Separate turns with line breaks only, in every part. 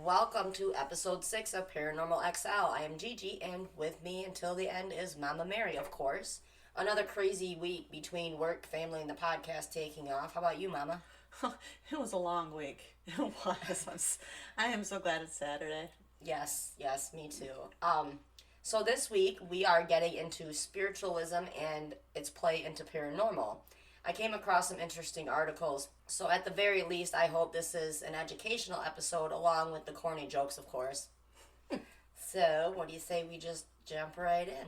Welcome to episode 6 of Paranormal XL. I am Gigi, and with me until the end is Mama Mary, of course. Another crazy week between work, family, and the podcast taking off. How about you, Mama?
It was a long week. It was. I am so glad it's Saturday.
Yes, me too. So this week we are getting into spiritualism and its play into paranormal. I came across some interesting articles, so at the very least, I hope this is an educational episode along with the corny jokes, of course. So, what do you say we just jump right in?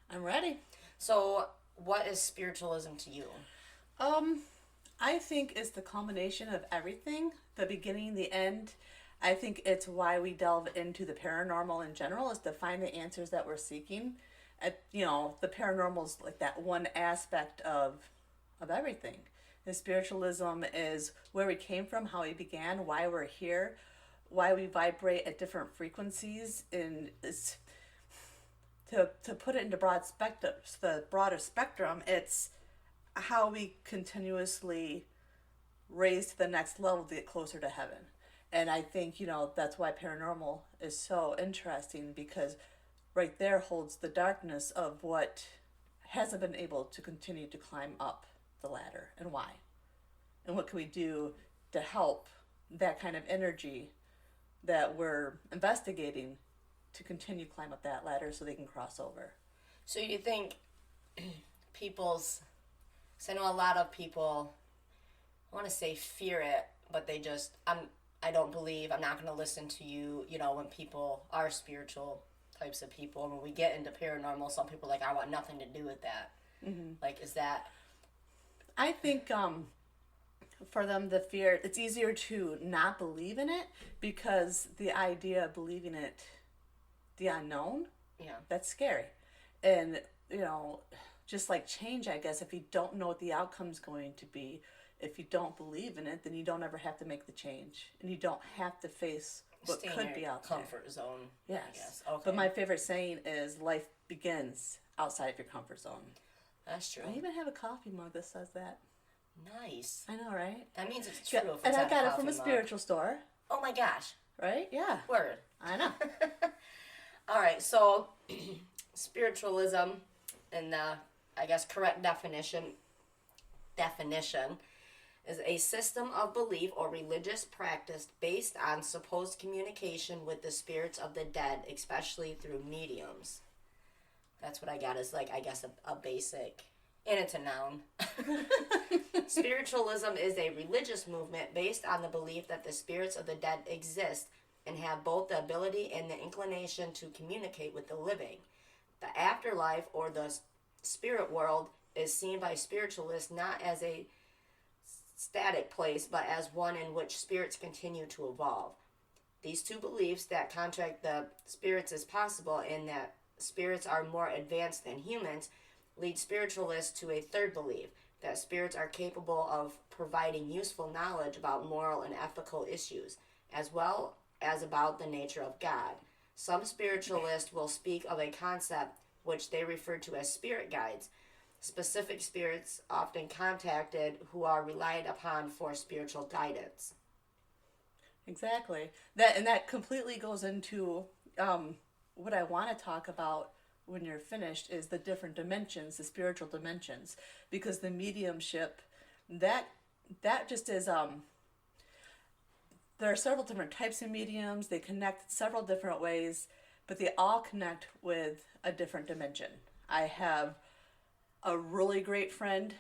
I'm ready.
So, what is spiritualism to you?
I think it's the culmination of everything, the beginning, the end. I think it's why we delve into the paranormal in general, is to find the answers that we're seeking. The paranormal is like that one aspect of everything. The spiritualism is where we came from, how we began, why we're here, why we vibrate at different frequencies, and it's to put it into the broader spectrum, it's how we continuously raise to the next level to get closer to heaven. And I think, that's why paranormal is so interesting, because right there holds the darkness of what hasn't been able to continue to climb up the ladder, and why, and what can we do to help that kind of energy that we're investigating to continue climb up that ladder so they can cross over.
So you think because I know a lot of people, I want to say fear it, but they just, I don't believe, I'm not going to listen to you, when people are spiritual types of people. And when we get into paranormal, some people are like, I want nothing to do with that. Mm-hmm. Like, is that...
I think for them, the fear, it's easier to not believe in it, because the idea of believing it, the unknown, that's scary. And, just like change, I guess, if you don't know what the outcome's going to be, if you don't believe in it, then you don't ever have to make the change. And you don't have to face what could be out there.
Comfort zone,
yes.
I guess. Okay.
But my favorite saying is, life begins outside of your comfort zone.
That's true.
I even have a coffee mug that says that.
Nice.
I know, right?
That means it's true.
And I got it from a spiritual store.
Oh my gosh.
Right? Yeah.
Word.
I know.
All right, so spiritualism, in the, I guess, correct definition, is a system of belief or religious practice based on supposed communication with the spirits of the dead, especially through mediums. That's what I got is, like, I guess, a basic, and it's a noun. Spiritualism is a religious movement based on the belief that the spirits of the dead exist and have both the ability and the inclination to communicate with the living. The afterlife, or the spirit world, is seen by spiritualists not as a static place, but as one in which spirits continue to evolve. These two beliefs, that contact the spirits is possible and that spirits are more advanced than humans, lead spiritualists to a third belief, that spirits are capable of providing useful knowledge about moral and ethical issues, as well as about the nature of God. Some spiritualists will speak of a concept which they refer to as spirit guides, specific spirits often contacted who are relied upon for spiritual guidance.
Exactly. That completely goes into what I want to talk about when you're finished, is the different dimensions, the spiritual dimensions, because the mediumship, that just is, there are several different types of mediums. They connect several different ways, but they all connect with a different dimension. I have a really great friend,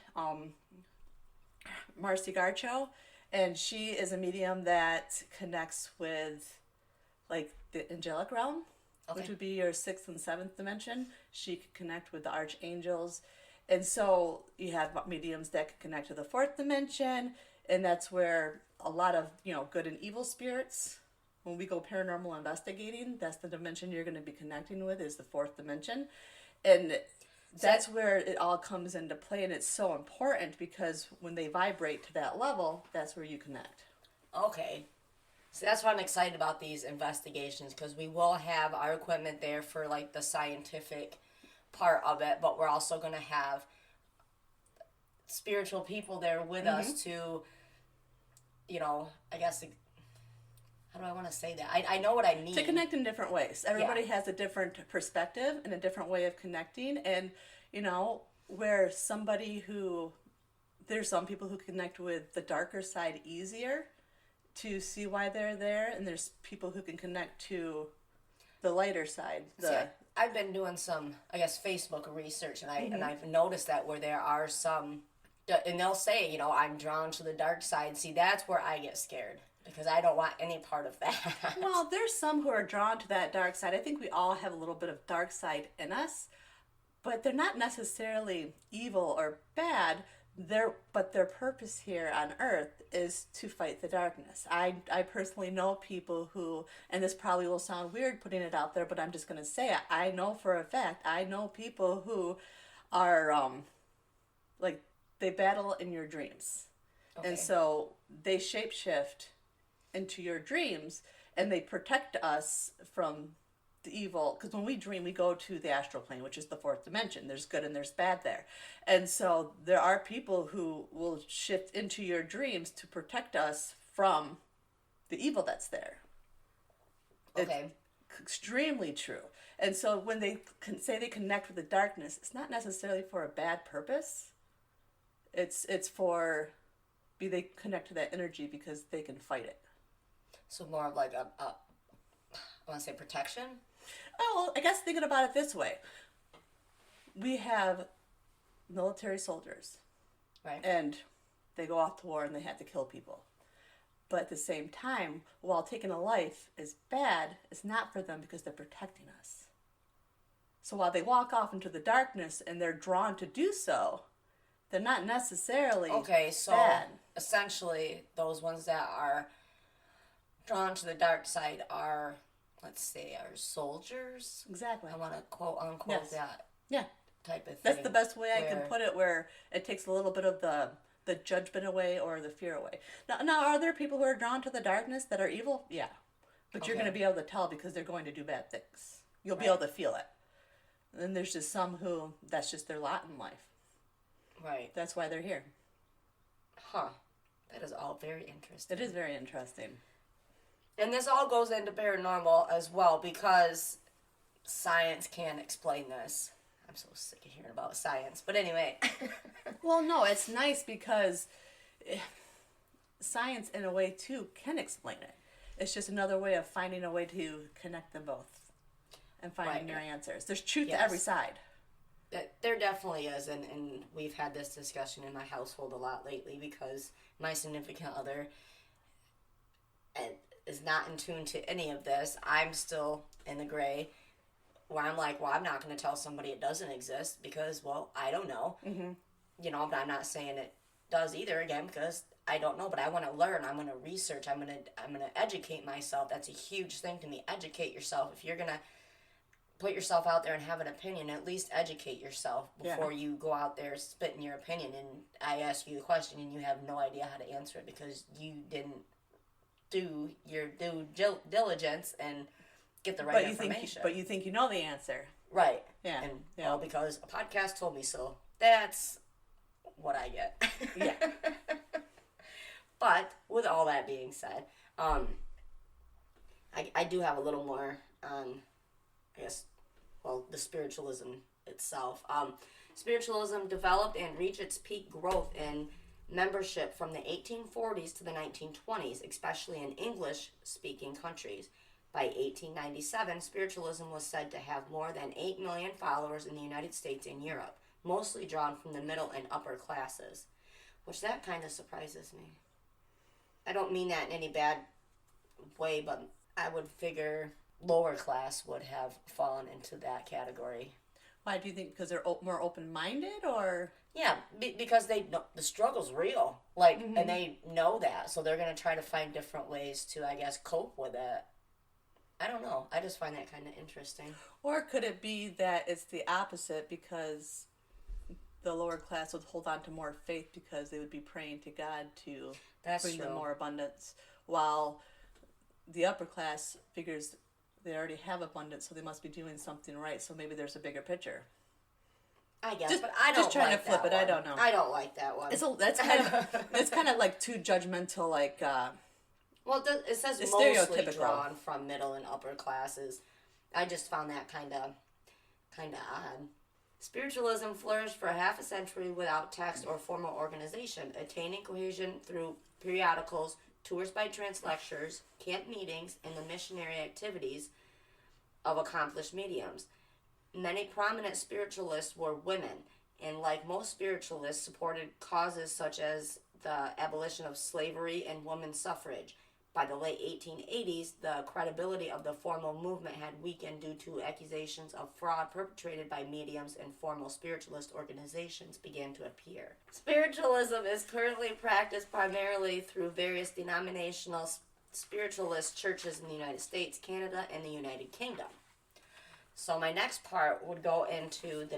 Marcy Garcho, and she is a medium that connects with, like, the angelic realm. Okay. Which would be your 6th and 7th dimension. She could connect with the archangels. And so you have mediums that can connect to the 4th dimension, and that's where a lot of, good and evil spirits when we go paranormal investigating, that's the dimension you're going to be connecting with, is the fourth dimension. And that's where it all comes into play, and it's so important because when they vibrate to that level, that's where you connect.
Okay. So that's why I'm excited about these investigations, because we will have our equipment there for like the scientific part of it, but we're also going to have spiritual people there with us to, you know, I guess, how do I want to say that? I know what I mean.
To connect in different ways. Everybody has a different perspective and a different way of connecting. And, you know, where there's some people who connect with the darker side easier to see why they're there. And there's people who can connect to the lighter side.
I've been doing some, I guess, Facebook research, and I've noticed that where there are some, and they'll say, you know, I'm drawn to the dark side. See, that's where I get scared, because I don't want any part of that.
Well, there's some who are drawn to that dark side. I think we all have a little bit of dark side in us, but they're not necessarily evil or bad. But their purpose here on Earth is to fight the darkness. I personally know people who, and this probably will sound weird putting it out there, but I'm just going to say it. I know for a fact, I know people who are, like, they battle in your dreams. Okay. And so they shapeshift into your dreams, and they protect us from the evil, because when we dream, we go to the astral plane, which is the fourth dimension. There's good and there's bad there. And so there are people who will shift into your dreams to protect us from the evil that's there.
Okay.
It's extremely true. And so when they say they connect with the darkness, it's not necessarily for a bad purpose. It's for, they connect to that energy because they can fight it.
So more of like I want to say protection?
Oh, well, I guess thinking about it this way. We have military soldiers.
Right.
And they go off to war and they have to kill people. But at the same time, while taking a life is bad, it's not for them because they're protecting us. So while they walk off into the darkness and they're drawn to do so, they're not necessarily bad.
Essentially, those ones that are drawn to the dark side are, let's say, our soldiers.
Exactly.
I want to quote unquote that type of thing.
That's the best way I can put it, where it takes a little bit of the judgment away or the fear away. Now, are there people who are drawn to the darkness that are evil? Yeah. But you're going to be able to tell because they're going to do bad things. You'll be able to feel it. And then there's just some who, that's just their lot in life.
Right.
That's why they're here.
Huh. That is all very interesting.
It is very interesting.
And this all goes into paranormal as well, because science can't explain this. I'm so sick of hearing about science. But anyway.
Well, no, it's nice because science, in a way, too, can explain it. It's just another way of finding a way to connect them both and finding your answers. There's truth to every side.
There definitely is, and we've had this discussion in my household a lot lately, because my significant other is not in tune to any of this. I'm still in the gray, where I'm like, well, I'm not going to tell somebody it doesn't exist because, well, I don't know. Mm-hmm. You know, but I'm not saying it does either, again, because I don't know, but I want to learn. I'm going to research. I'm going to educate myself. That's a huge thing to me. Educate yourself. If you're going to put yourself out there and have an opinion, at least educate yourself before you go out there spitting your opinion and I ask you a question and you have no idea how to answer it because you didn't do your due diligence and get the right information.
But you think you know the answer.
Right.
Yeah.
And, well, because a podcast told me so. That's what I get.
Yeah.
But with all that being said, I do have a little more on, I guess, well, the spiritualism itself. Spiritualism developed and reached its peak growth in membership from the 1840s to the 1920s, especially in English-speaking countries. By 1897, spiritualism was said to have more than 8 million followers in the United States and Europe, mostly drawn from the middle and upper classes, which that kind of surprises me. I don't mean that in any bad way, but I would figure lower class would have fallen into that category.
Why do you think? Because they're more open-minded, or?
Yeah, because they know the struggle's real, and they know that, so they're going to try to find different ways to, I guess, cope with it. I don't know. I just find that kind of interesting.
Or could it be that it's the opposite because the lower class would hold on to more faith because they would be praying to God to bring them more abundance, while the upper class figures they already have abundance, so they must be doing something right. So maybe there's a bigger picture.
I guess, but I don't
just trying
like
to flip
that
it.
one.
I don't know.
I don't like that one.
It's kind of like too judgmental. Like
well, it says
it's
mostly
stereotypical.
drawn from middle and upper classes. I just found that kind of odd. Spiritualism flourished for half a century without text or formal organization, attaining cohesion through periodicals, tours by trance lectures, camp meetings, and the missionary activities of accomplished mediums. Many prominent spiritualists were women, and like most spiritualists, supported causes such as the abolition of slavery and women's suffrage. By the late 1880s, the credibility of the formal movement had weakened due to accusations of fraud perpetrated by mediums, and formal spiritualist organizations began to appear. Spiritualism is currently practiced primarily through various denominational spiritualist churches in the United States, Canada, and the United Kingdom. So my next part would go into the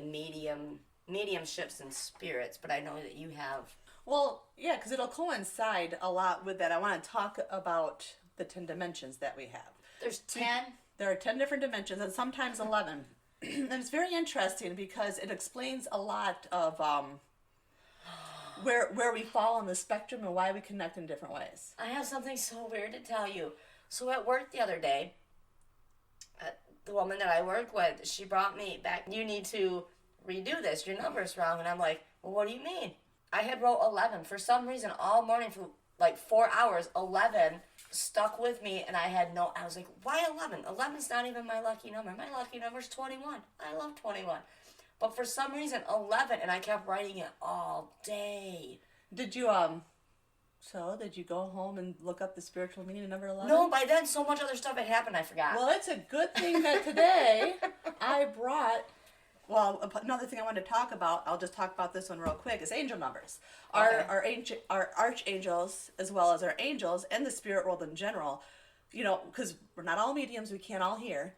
mediumships and spirits, but I know that you have...
Well, yeah, because it'll coincide a lot with that. I want to talk about the 10 dimensions that we have.
There's 10?
There are 10 different dimensions, and sometimes 11. And it's very interesting because it explains a lot of where we fall on the spectrum and why we connect in different ways.
I have something so weird to tell you. So at work the other day, the woman that I work with, she brought me back, you need to redo this, your number's wrong. And I'm like, well, what do you mean? I had wrote 11. For some reason, all morning for like 4 hours, 11 stuck with me, and I was like, why 11? 11's not even my lucky number. My lucky number's 21. I love 21. But for some reason, 11, and I kept writing it all day.
Did you go home and look up the spiritual meaning of number 11?
No, by then so much other stuff had happened, I forgot.
Well, it's a good thing that today I brought... Well, another thing I wanted to talk about, I'll just talk about this one real quick, is angel numbers.
Okay.
Our archangels, as well as our angels, and the spirit world in general, because we're not all mediums, we can't all hear.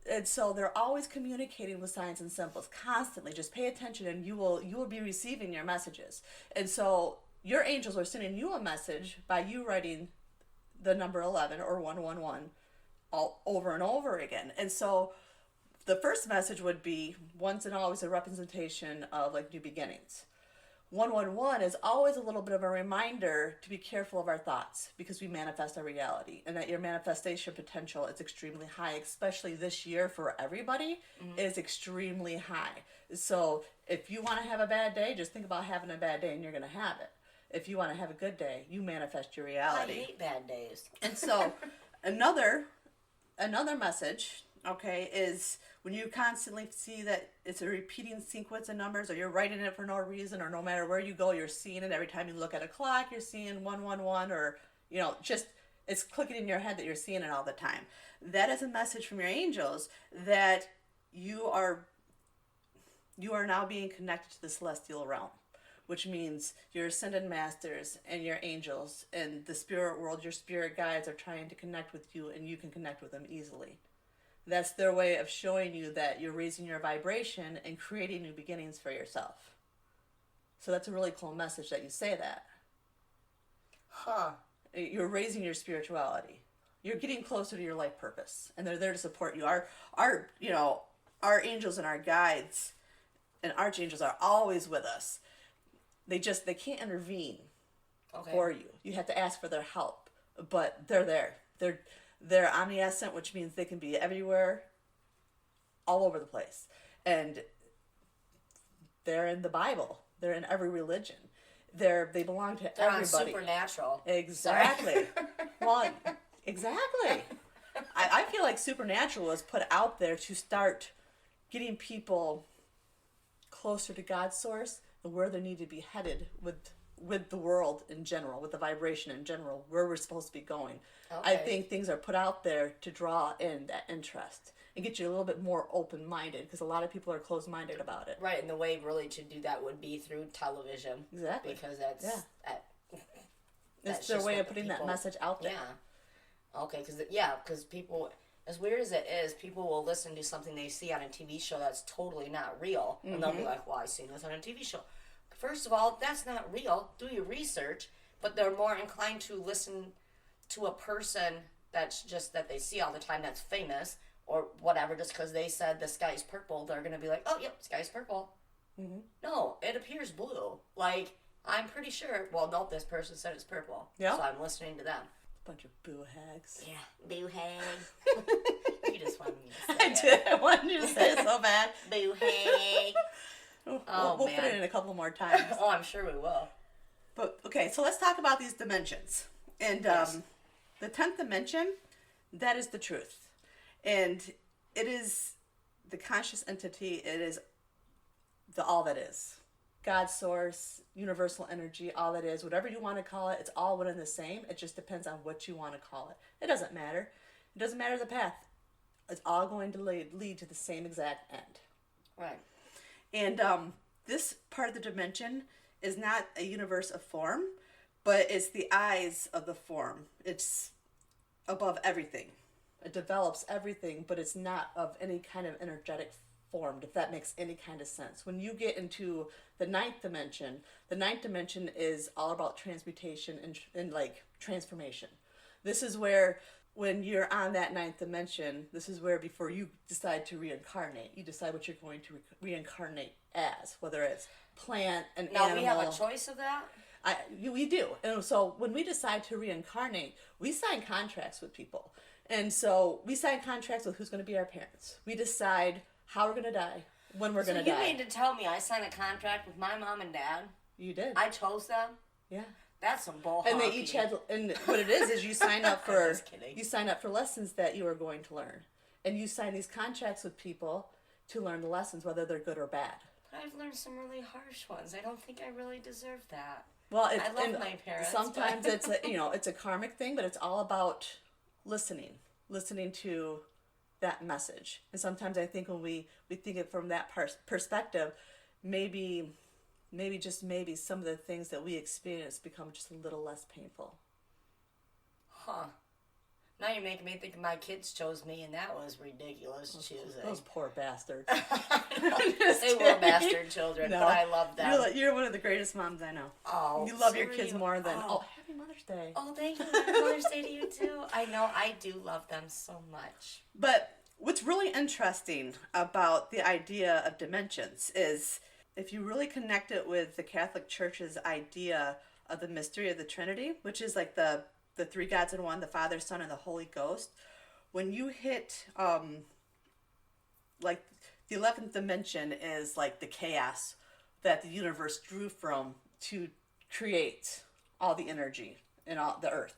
And so they're always communicating with signs and symbols, constantly. Just pay attention and you will be receiving your messages. And so your angels are sending you a message by you writing the number 11 or 111 all over and over again. And so the first message would be once and always a representation of like new beginnings. 111 is always a little bit of a reminder to be careful of our thoughts because we manifest our reality, and that your manifestation potential is extremely high, especially this year for everybody is extremely high. So if you want to have a bad day, just think about having a bad day and you're going to have it. If you want to have a good day, you manifest your reality.
I hate bad days.
And so another message, okay, is when you constantly see that it's a repeating sequence of numbers, or you're writing it for no reason, or no matter where you go, you're seeing it. Every time you look at a clock, you're seeing 111, or, just it's clicking in your head that you're seeing it all the time. That is a message from your angels that you are now being connected to the celestial realm, which means your ascended masters and your angels and the spirit world, your spirit guides are trying to connect with you, and you can connect with them easily. That's their way of showing you that you're raising your vibration and creating new beginnings for yourself. So that's a really cool message that you say that.
Huh.
You're raising your spirituality. You're getting closer to your life purpose, and they're there to support you. Our angels and our guides and archangels are always with us. They can't intervene for you. You have to ask for their help, but they're there. They're omniscient, which means they can be everywhere, all over the place. And they're in the Bible. They're in every religion. They belong to everybody.
On Supernatural.
Exactly. Well, exactly. I feel like Supernatural was put out there to start getting people closer to God's source and where they need to be headed with the world in general, with the vibration in general, where we're supposed to be going. Okay. I think things are put out there to draw in that interest and get you a little bit more open-minded, because a lot of people are closed-minded about it.
Right, and the way really to do that would be through television.
Exactly.
Because that's
it's their way of putting that message out there.
Yeah. Okay, because people, as weird as it is, people will listen to something they see on a TV show that's totally not real. And they'll be like, well, I seen this on a TV show. First of all, that's not real. Do your research. But they're more inclined to listen to a person that's just that they see all the time that's famous or whatever, just because they said the sky's purple. They're going to be like, oh, yep, sky's purple. No, it appears blue. Like, I'm pretty sure, well, no, this person said it's purple.
Yeah.
So I'm listening to them.
Bunch of boo hags.
Yeah, boo hag. You just wanted me to say
I did. I wanted you to say it so bad.
Boo hag.
We'll fit it in a couple more times.
Oh, I'm sure we will.
But okay, so let's talk about these dimensions. And
Yes.
the 10th dimension, that is the truth. And it is the conscious entity, it is the all that is. God source, universal energy, all that is, whatever you want to call it, it's all one and the same. It just depends on what you want to call it. It doesn't matter. It doesn't matter the path. It's all going to lead to the same exact end.
Right.
And this part of the dimension is not a universe of form, but it's the eyes of the form. It's above everything. It develops everything, but it's not of any kind of energetic form, if that makes any kind of sense. When you get into the ninth dimension is all about transmutation and like transformation. This is where when you're on that ninth dimension, this is where before you decide to reincarnate, you decide what you're going to reincarnate as, whether it's plant, an
Now,
animal.
we have a choice of that?
We do. And so when we decide to reincarnate, we sign contracts with people. And so we sign contracts with who's going to be our parents. We decide how we're going to die, when we're going to die.
So you mean to tell me I signed a contract with my mom and dad?
You did.
I chose them?
Yeah.
That's some bull
And they
honky.
each had, and what it is you sign up for,
just kidding.
you sign up for lessons that you are going to learn. And you sign these contracts with people to learn the lessons, whether they're good or bad.
But I've learned some really harsh ones. I don't think I really deserve that.
Well,
I love my parents.
Sometimes
but...
it's a, it's a karmic thing, but it's all about listening to that message. And sometimes I think when we think it from that perspective, maybe just maybe some of the things that we experience become just a little less painful.
Huh. Now you're making me think my kids chose me, and that was ridiculous choosing.
Those poor bastards.
They were bastard children,
No.
but I love them.
You're one of the greatest moms I know.
Oh,
You love
so
your
are
kids
you.
more than...
Oh.
Happy Mother's Day.
Oh, thank you. Happy Mother's Day to you, too. I know. I do love them so much.
But what's really interesting about the idea of dimensions is if you really connect it with the Catholic Church's idea of the mystery of the Trinity, which is like the three gods in one, the Father, Son, and the Holy Ghost, when you hit, like, the 11th dimension is like the chaos that the universe drew from to create all the energy in all the earth.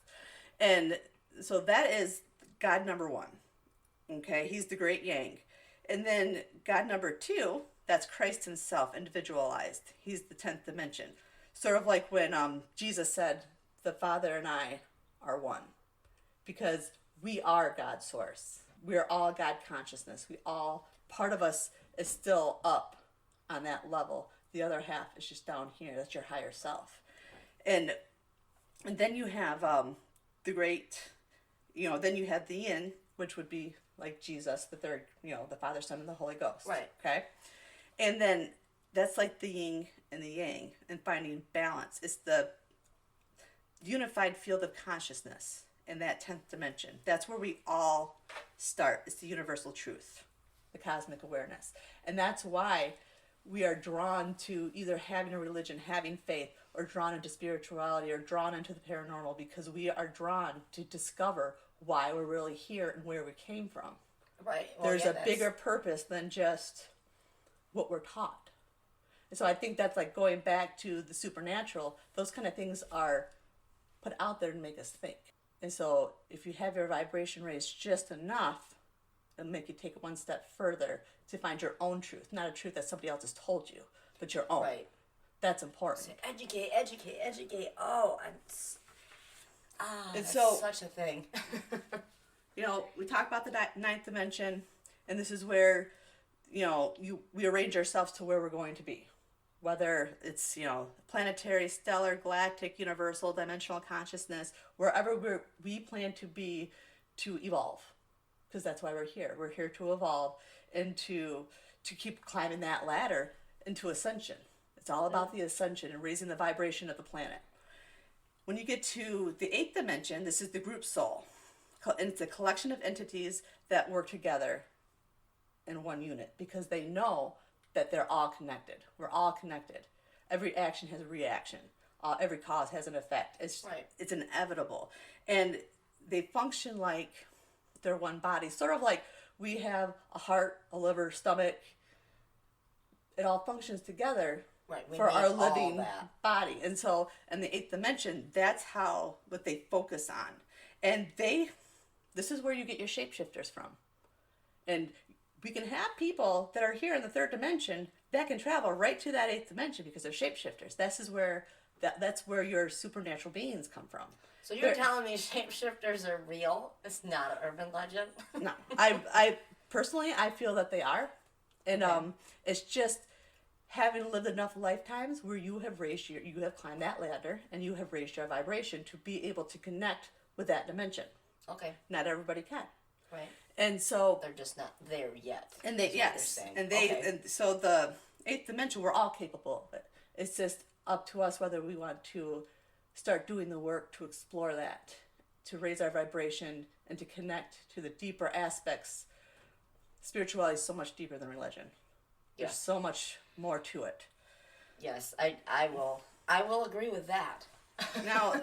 And so that is God number one. Okay, he's the great yang. And then God number two, that's Christ himself, individualized. He's the 10th dimension. Sort of like when Jesus said, the Father and I are one. Because we are God's source. We are all God consciousness. Part of us is still up on that level. The other half is just down here. That's your higher self. And then you have the great, then you have the yin, which would be like Jesus, the third, the Father, Son, and the Holy Ghost.
Right.
Okay? And then that's like the yin and the yang and finding balance. It's the unified field of consciousness in that 10th dimension. That's where we all start. It's the universal truth, the cosmic awareness. And that's why we are drawn to either having a religion, having faith, or drawn into spirituality, or drawn into the paranormal, because we are drawn to discover why we're really here and where we came from.
Right. Well,
There's
yeah,
a bigger purpose than just what we're taught. And so I think that's like going back to the supernatural. Those kind of things are put out there to make us think. And so if you have your vibration raised just enough, it'll make you take it one step further to find your own truth. Not a truth that somebody else has told you, but your own.
Right.
That's important.
So educate, educate, educate. Oh, that's
so-
such a thing.
We talk about the ninth dimension, and this is where, we arrange ourselves to where we're going to be. Whether it's, planetary, stellar, galactic, universal, dimensional consciousness, wherever we plan to be to evolve. because that's why we're here. We're here to evolve and to keep climbing that ladder into ascension. It's all about the ascension and raising the vibration of the planet. When you get to the 8th dimension, this is the group soul. And it's a collection of entities that work together in one unit because they know that they're all connected. We're all connected. Every action has a reaction. Every cause has an effect. It's inevitable. And they function like they're one body. Sort of like we have a heart, a liver, stomach. It all functions together for our living body. And so in the 8th dimension, that's what they focus on. And this is where you get your shapeshifters from. And we can have people that are here in the 3rd dimension that can travel right to that 8th dimension because they're shapeshifters. That's where your supernatural beings come from.
So you're telling me shapeshifters are real? It's not an urban legend?
No. I personally, I feel that they are. And it's just having lived enough lifetimes where you have climbed that ladder and you have raised your vibration to be able to connect with that dimension.
Okay.
Not everybody can.
Right.
And so
they're just not there yet.
And and so the 8th dimension, we're all capable of it. It's just up to us whether we want to start doing the work to explore that, to raise our vibration and to connect to the deeper aspects. Spirituality is so much deeper than religion. There's so much more to it.
Yes, I will agree with that.
Now,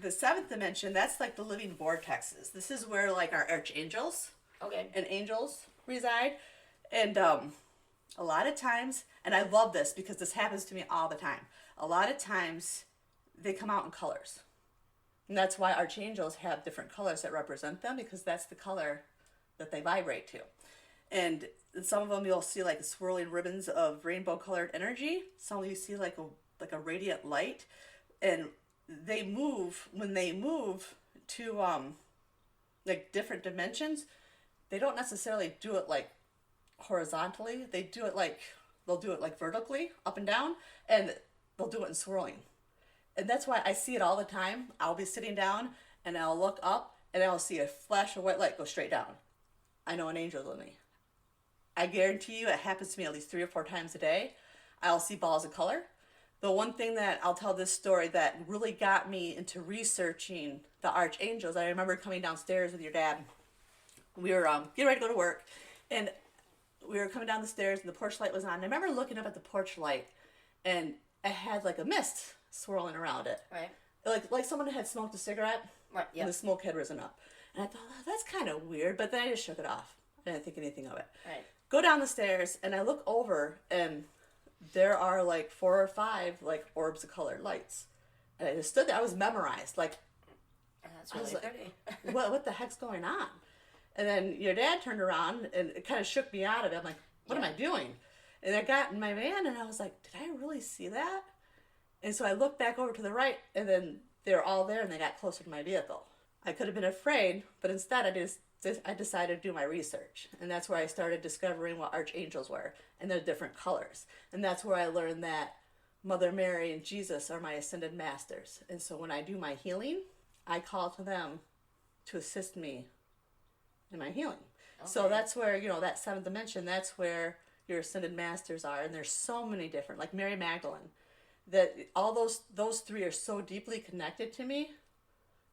the 7th dimension, that's like the living vortexes. This is where like our archangels and angels reside. And a lot of times, and I love this because this happens to me all the time, a lot of times they come out in colors. And that's why archangels have different colors that represent them, because that's the color that they vibrate to. And some of them you'll see like swirling ribbons of rainbow colored energy. Some you see like a radiant light. And they move, when they move to like different dimensions, they don't necessarily do it like horizontally. They'll do it like vertically, up and down, and they'll do it in swirling. And that's why I see it all the time. I'll be sitting down and I'll look up and I'll see a flash of white light go straight down. I know an angel's with me. I guarantee you it happens to me at least 3 or 4 times a day. I'll see balls of color. The one thing that I'll tell this story that really got me into researching the archangels, I remember coming downstairs with your dad. We were getting ready to go to work, and we were coming down the stairs, and the porch light was on. And I remember looking up at the porch light, and it had like a mist swirling around it.
Right.
Like someone had smoked a cigarette,
right, yeah.
And the smoke had risen up. And I thought, oh, that's kind of weird, but then I just shook it off. I didn't think anything of it.
Right.
Go down the stairs, and I look over, and there are like 4 or 5 like orbs of colored lights. And I just stood there. I was memorized. Like,
that's really pretty.
what the heck's going on? And then your dad turned around, and it kind of shook me out of it. I'm like, what am I doing? And I got in my van, and I was like, did I really see that? And so I looked back over to the right, and then they're all there, and they got closer to my vehicle. I could have been afraid, but instead I decided to do my research. And that's where I started discovering what archangels were and their different colors. And that's where I learned that Mother Mary and Jesus are my ascended masters. And so when I do my healing, I call to them to assist me in my healing. Okay. So that's where, that 7th dimension, that's where your ascended masters are. And there's so many different, like Mary Magdalene, that all those 3 are so deeply connected to me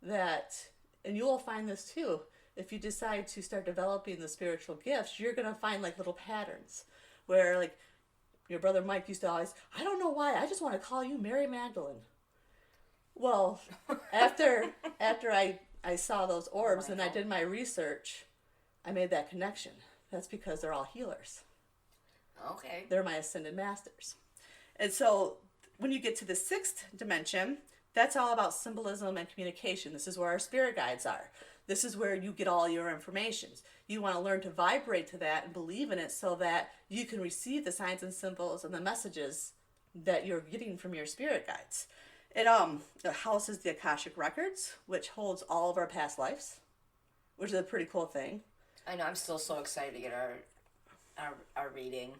that, and you will find this too, if you decide to start developing the spiritual gifts, you're going to find like little patterns where like your brother Mike used to always, I don't know why, I just want to call you Mary Magdalene. Well, after I saw those orbs and I did my research, I made that connection. That's because they're all healers.
Okay.
They're my ascended masters. And so when you get to the 6th dimension, that's all about symbolism and communication. This is where our spirit guides are. This is where you get all your information. You want to learn to vibrate to that and believe in it so that you can receive the signs and symbols and the messages that you're getting from your spirit guides. It houses the Akashic Records, which holds all of our past lives, which is a pretty cool thing.
I know. I'm still so excited to get our reading.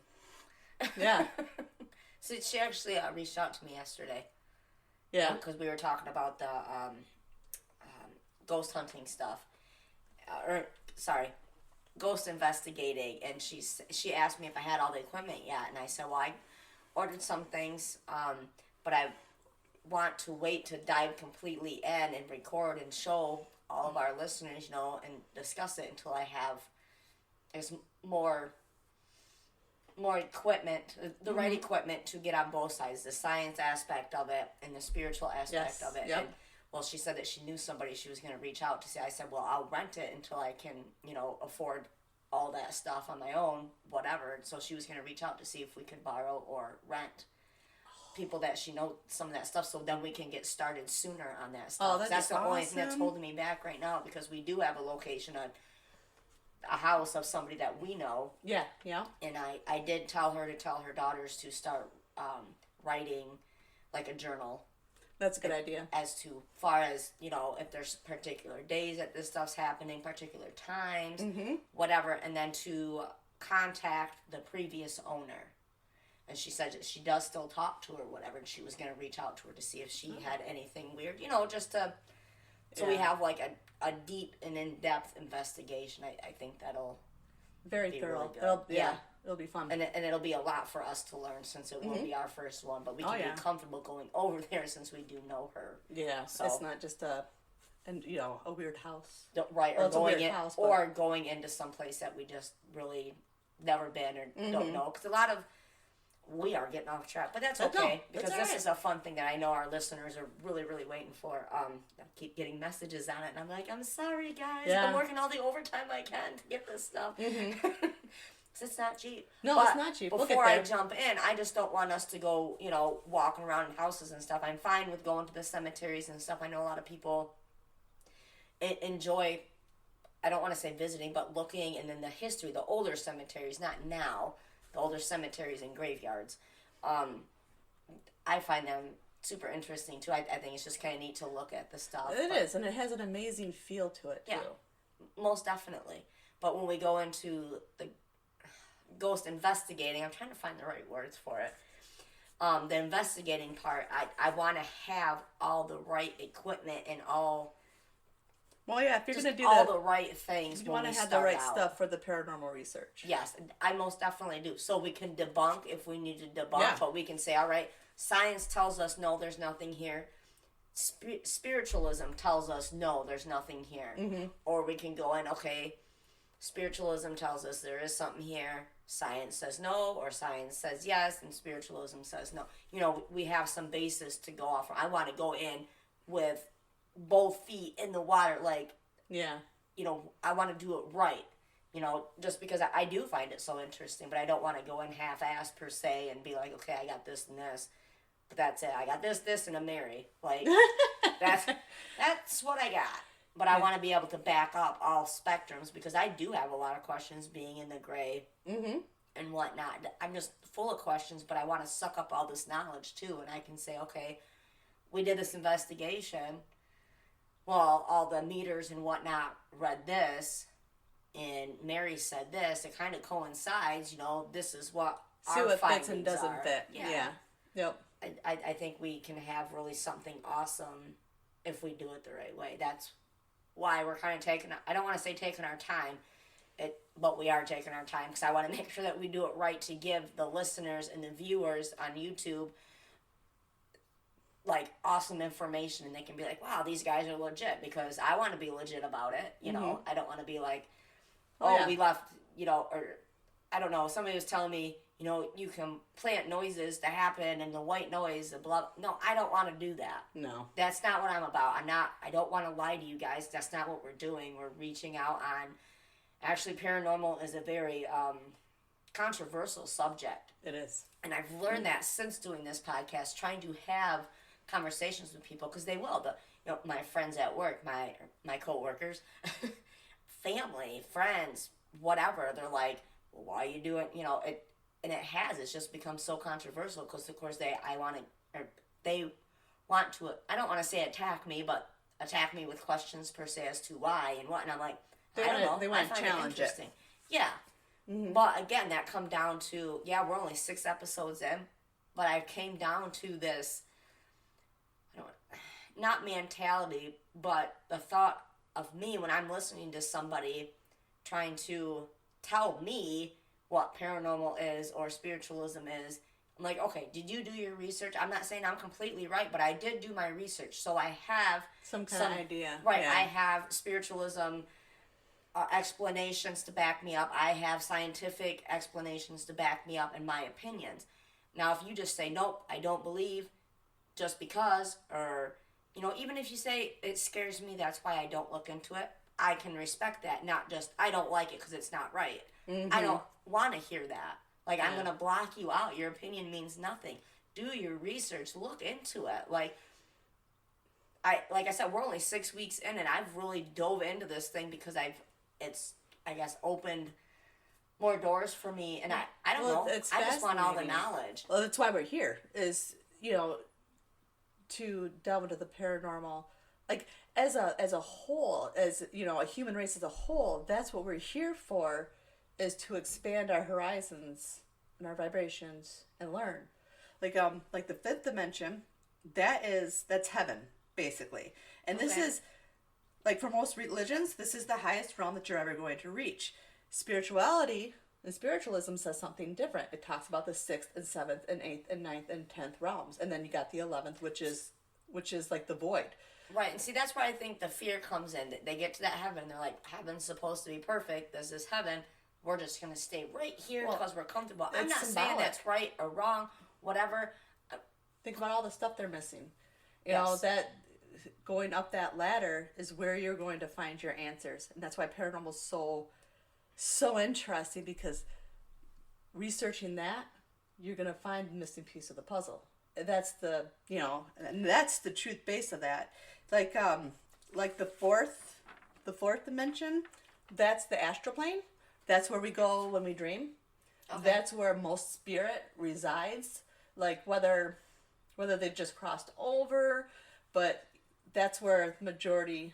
Yeah.
So she actually reached out to me yesterday.
Yeah.
Because we were talking about the ghost hunting stuff. ghost investigating, and she asked me if I had all the equipment yet, and I said, well, I ordered some things, but I want to wait to dive completely in and record and show all of our listeners, and discuss it until I have there's more equipment, the right equipment to get on both sides, the science aspect of it and the spiritual aspect of it.
Yep.
And well, she said that she knew somebody she was going to reach out to see. I said, well, I'll rent it until I can, afford all that stuff on my own, whatever. So she was going to reach out to see if we could borrow or rent people that she knows some of that stuff, so then we can get started sooner on that stuff.
Oh,
that's the only thing that's
awesome.
holding me back right now, because we do have a location, a house of somebody that we know.
Yeah.
And I did tell her daughters to start writing like a journal.
That's a good idea.
As to far as, if there's particular days that this stuff's happening, particular times, whatever, and then to contact the previous owner. And she said that she does still talk to her, whatever, and she was going to reach out to her to see if she had anything weird, just to, so we have like a deep and in-depth investigation. I think that'll
very
be
thorough.
really good.
It'll be fun.
And it'll be a lot for us to learn, since it won't be our first one, but we can be comfortable going over there since we do know her.
Yeah,
so
it's not just a weird house.
Right, or
well,
going in,
house,
or going into some place that we just really never been or don't know, because we are getting off track, but that's okay, because this is a fun thing that I know our listeners are really, really waiting for. I keep getting messages on it, and I'm like, I'm sorry, guys. I'm working all the overtime I can to get this stuff. It's not cheap.
No,
but
it's not cheap.
Before I jump in, I just don't want us to go, walking around in houses and stuff. I'm fine with going to the cemeteries and stuff. I know a lot of people enjoy, I don't want to say visiting, but looking, and then the history, the older cemeteries, not now, the older cemeteries and graveyards. I find them super interesting too. I think it's just kind of neat to look at the stuff.
It is, and it has an amazing feel to it too.
Yeah, most definitely. But when we go into the ghost investigating, I'm trying to find the right words for it. The investigating part, I want to have all the right equipment and all.
Well, yeah, if you're going to do
all the right things,
you want to have the right stuff for the paranormal research.
Yes, I most definitely do. So we can debunk if we need to debunk, but we can say, all right, science tells us no, there's nothing here. Spiritualism tells us no, there's nothing here. Or we can go in, okay, spiritualism tells us there is something here. Science says no, or science says yes, and spiritualism says no. We have some basis to go off. I want to go in with both feet in the water, like, I want to do it right, just because I do find it so interesting, but I don't want to go in half-assed per se and be like, okay, I got this and this, but that's it. I got this, and a Mary. Like, that's what I got. But I want to be able to back up all spectrums, because I do have a lot of questions being in the gray and whatnot. I'm just full of questions, but I want to suck up all this knowledge too, and I can say, okay, we did this investigation. Well, all the meters and whatnot read this, and Mary said this. It kind of coincides, this is what
see
our
what
findings
fits and doesn't
are.
fit. Yeah. Yep.
I think we can have really something awesome if we do it the right way. That's why we're kind of I don't want to say taking our time, but we are taking our time, because I want to make sure that we do it right to give the listeners and the viewers on YouTube like awesome information, and they can be like, wow, these guys are legit, because I want to be legit about it. I don't want to be like, we left, or I don't know. Somebody was telling me, you can plant noises to happen, and the white noise, the blah. No, I don't want to do that.
No.
That's not what I'm about. I don't want to lie to you guys. That's not what we're doing. We're reaching out on, actually, paranormal is a very controversial subject.
It is.
And I've learned that since doing this podcast, trying to have conversations with people, because they will. My friends at work, my coworkers, family, friends, whatever. They're like, well, why are you doing? It, and it has. It's just become so controversial, because of course they want to. I don't want to say attack me, but attack me with questions per se as to why and what. And I'm like, I don't know.
They want to challenge it.
Yeah. But again, that come down to, we're only 6 episodes in, but I came down to this, not mentality, but the thought of me when I'm listening to somebody trying to tell me what paranormal is or spiritualism is. I'm like, okay, did you do your research? I'm not saying I'm completely right, but I did do my research. So I have
some kind of idea.
Right,
yeah.
I have spiritualism explanations to back me up. I have scientific explanations to back me up in my opinions. Now, if you just say, nope, I don't believe just because, or, even if you say it scares me, that's why I don't look into it, I can respect that. Not just, I don't like it because it's not right.
Mm-hmm.
I don't want to hear that. Like, I'm
Yeah.
going to block you out. Your opinion means nothing. Do your research. Look into it. Like I said, we're only 6 weeks in, and I've really dove into this thing because it's, I guess, opened more doors for me. And I don't know.
It's
I just want all the
fascinating.
knowledge.
Well, that's why we're here, is, to delve into the paranormal. Like, as a whole, as, a human race as a whole, that's what we're here for, is to expand our horizons and our vibrations and learn. Like the fifth dimension, that's heaven, basically. And this is, like, for most religions, this is the highest realm that you're ever going to reach. Spirituality and spiritualism says something different. It talks about the 6th and 7th and 8th and 9th and 10th realms. And then you got the 11th, which is like the void.
Right, and see, that's where I think the fear comes in. They get to that heaven, they're like, heaven's supposed to be perfect. This is heaven. We're just going to stay right here because we're comfortable. I'm not saying that's right or wrong, whatever.
Think about all the stuff they're missing. You
Yes.
know, that going up that ladder is where you're going to find your answers. And that's why paranormal is so interesting, because researching that, you're going to find the missing piece of the puzzle. That's the, and that's the truth base of that. Like the fourth dimension, that's the astral plane. That's where we go when we dream. Okay. That's where most spirit resides. Like, whether they've just crossed over, but that's where the majority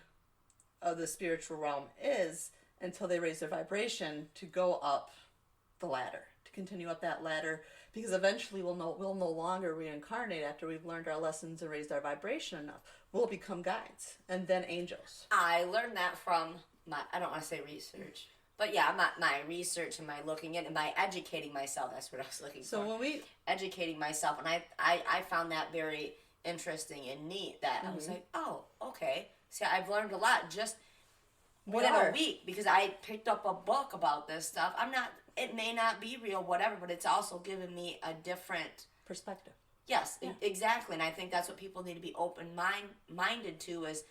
of the spiritual realm is, until they raise their vibration to go up the ladder, to continue up that ladder, because eventually we'll no longer reincarnate after we've learned our lessons and raised our vibration enough. We'll become guides and then angels.
I learned that from I don't want to say research, but yeah, my research and my looking in and my educating myself. That's what I was looking for.
So when we
educating myself, and I found that very interesting and neat. That I was like, oh, okay. See, I've learned a lot just within a week, because I picked up a book about this stuff. It may not be real, whatever, but it's also given me a different
perspective.
Yes, exactly. And I think that's what people need to be open-minded to, is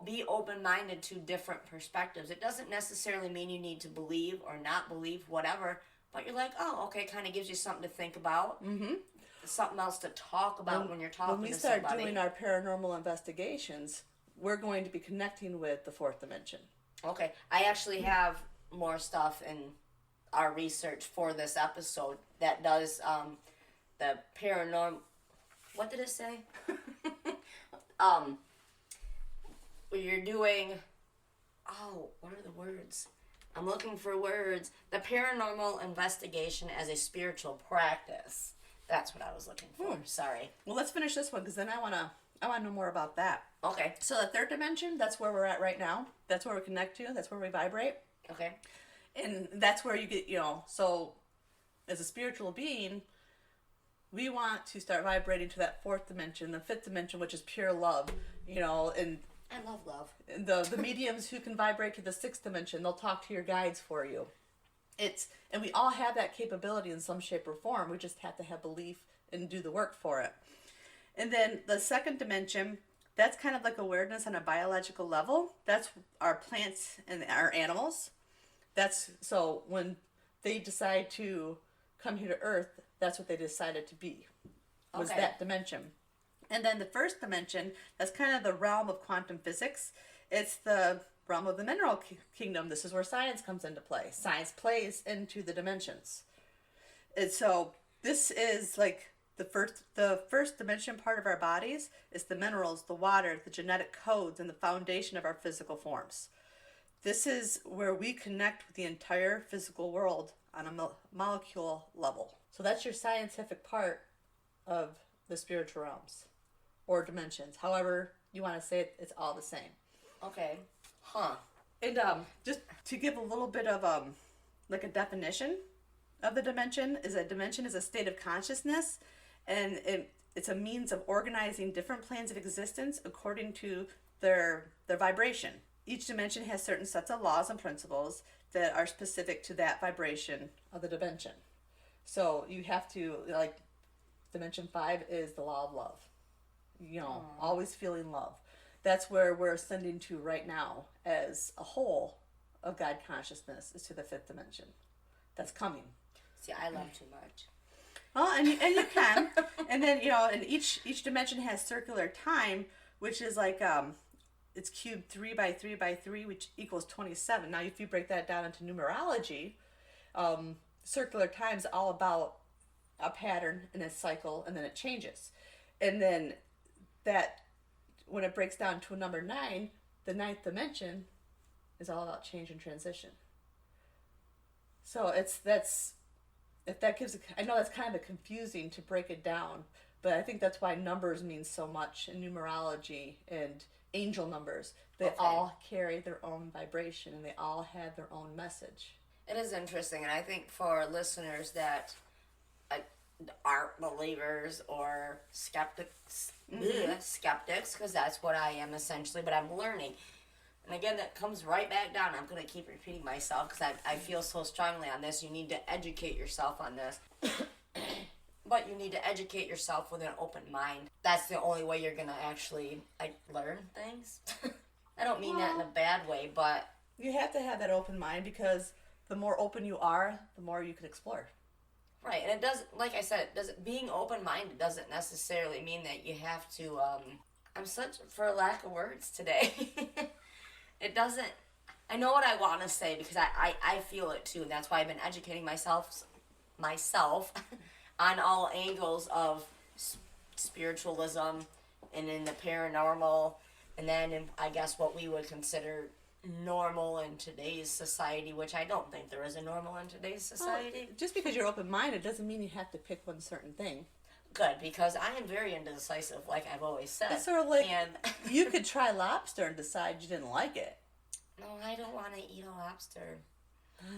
be open-minded to different perspectives. It doesn't necessarily mean you need to believe or not believe, whatever, but you're like, oh, okay, kind of gives you something to think about. Mm-hmm. Something else to talk about when you're talking to somebody. When we start
doing our paranormal investigations, we're going to be connecting with the fourth dimension.
Okay. I actually have more stuff in our research for this episode that does the paranormal. What did it say? Where you're doing. Oh, what are the words? I'm looking for words. The paranormal investigation as a spiritual practice. That's what I was looking for. Sorry.
Well, let's finish this one, because then I want to know more about that.
Okay.
So the third dimension, that's where we're at right now. That's where we connect to. That's where we vibrate.
Okay.
And that's where you get, so as a spiritual being, we want to start vibrating to that fourth dimension, the fifth dimension, which is pure love, and
I love love.
The mediums who can vibrate to the sixth dimension, they'll talk to your guides for you. And we all have that capability in some shape or form. We just have to have belief and do the work for it. And then the second dimension, that's kind of like awareness on a biological level. That's our plants and our animals. So when they decide to come here to Earth, that's what they decided to be, was that dimension. And then the first dimension, that's kind of the realm of quantum physics. It's the realm of the mineral kingdom. This is where science comes into play. Science plays into the dimensions. And so this is like the first dimension part of our bodies is the minerals, the water, the genetic codes, and the foundation of our physical forms. This is where we connect with the entire physical world on a molecule level. So that's your scientific part of the spiritual realms or dimensions. However you want to say it, it's all the same.
Okay. Huh.
And just to give a little bit of like a definition of the dimension, is a dimension is a state of consciousness, and it's a means of organizing different planes of existence according to their vibration. Each dimension has certain sets of laws and principles that are specific to that vibration of the dimension. So you have to, like, dimension 5 is the law of love. You know, always feeling love. That's where we're ascending to right now as a whole of God consciousness, is to the 5th dimension. That's coming.
See, I love too much.
Well, and you can. And then, you know, and each dimension has circular time, which is like, it's cubed 3 by 3 by 3, which equals 27. Now, if you break that down into numerology, circular time is all about a pattern and a cycle, and then it changes. And then that, when it breaks down to a number 9, the 9th dimension is all about change and transition. So I know that's kind of confusing to break it down, but I think that's why numbers mean so much in numerology and angel numbers. They all carry their own vibration, and they all have their own message.
It is interesting, and I think for listeners that aren't believers or skeptics, because that's what I am essentially, but I'm learning. And again, that comes right back down. I'm going to keep repeating myself because I feel so strongly on this. You need to educate yourself on this. But you need to educate yourself with an open mind. That's the only way you're going to actually learn things. I don't mean that in a bad way, but...
You have to have that open mind, because the more open you are, the more you can explore.
Right, and it doesn't, like I said, being open-minded doesn't necessarily mean that you have to, I'm such, for lack of words today, it doesn't, I know what I want to say, because I feel it too, and that's why I've been educating myself on all angles of spiritualism, and in the paranormal, and then in, I guess, what we would consider normal in today's society, which I don't think there is a normal in today's society.
Just because you're open-minded doesn't mean you have to pick one certain thing.
Good, because I am very indecisive, like I've always said.
It's sort of like, you could try lobster and decide you didn't like it.
No, I don't want to eat a lobster.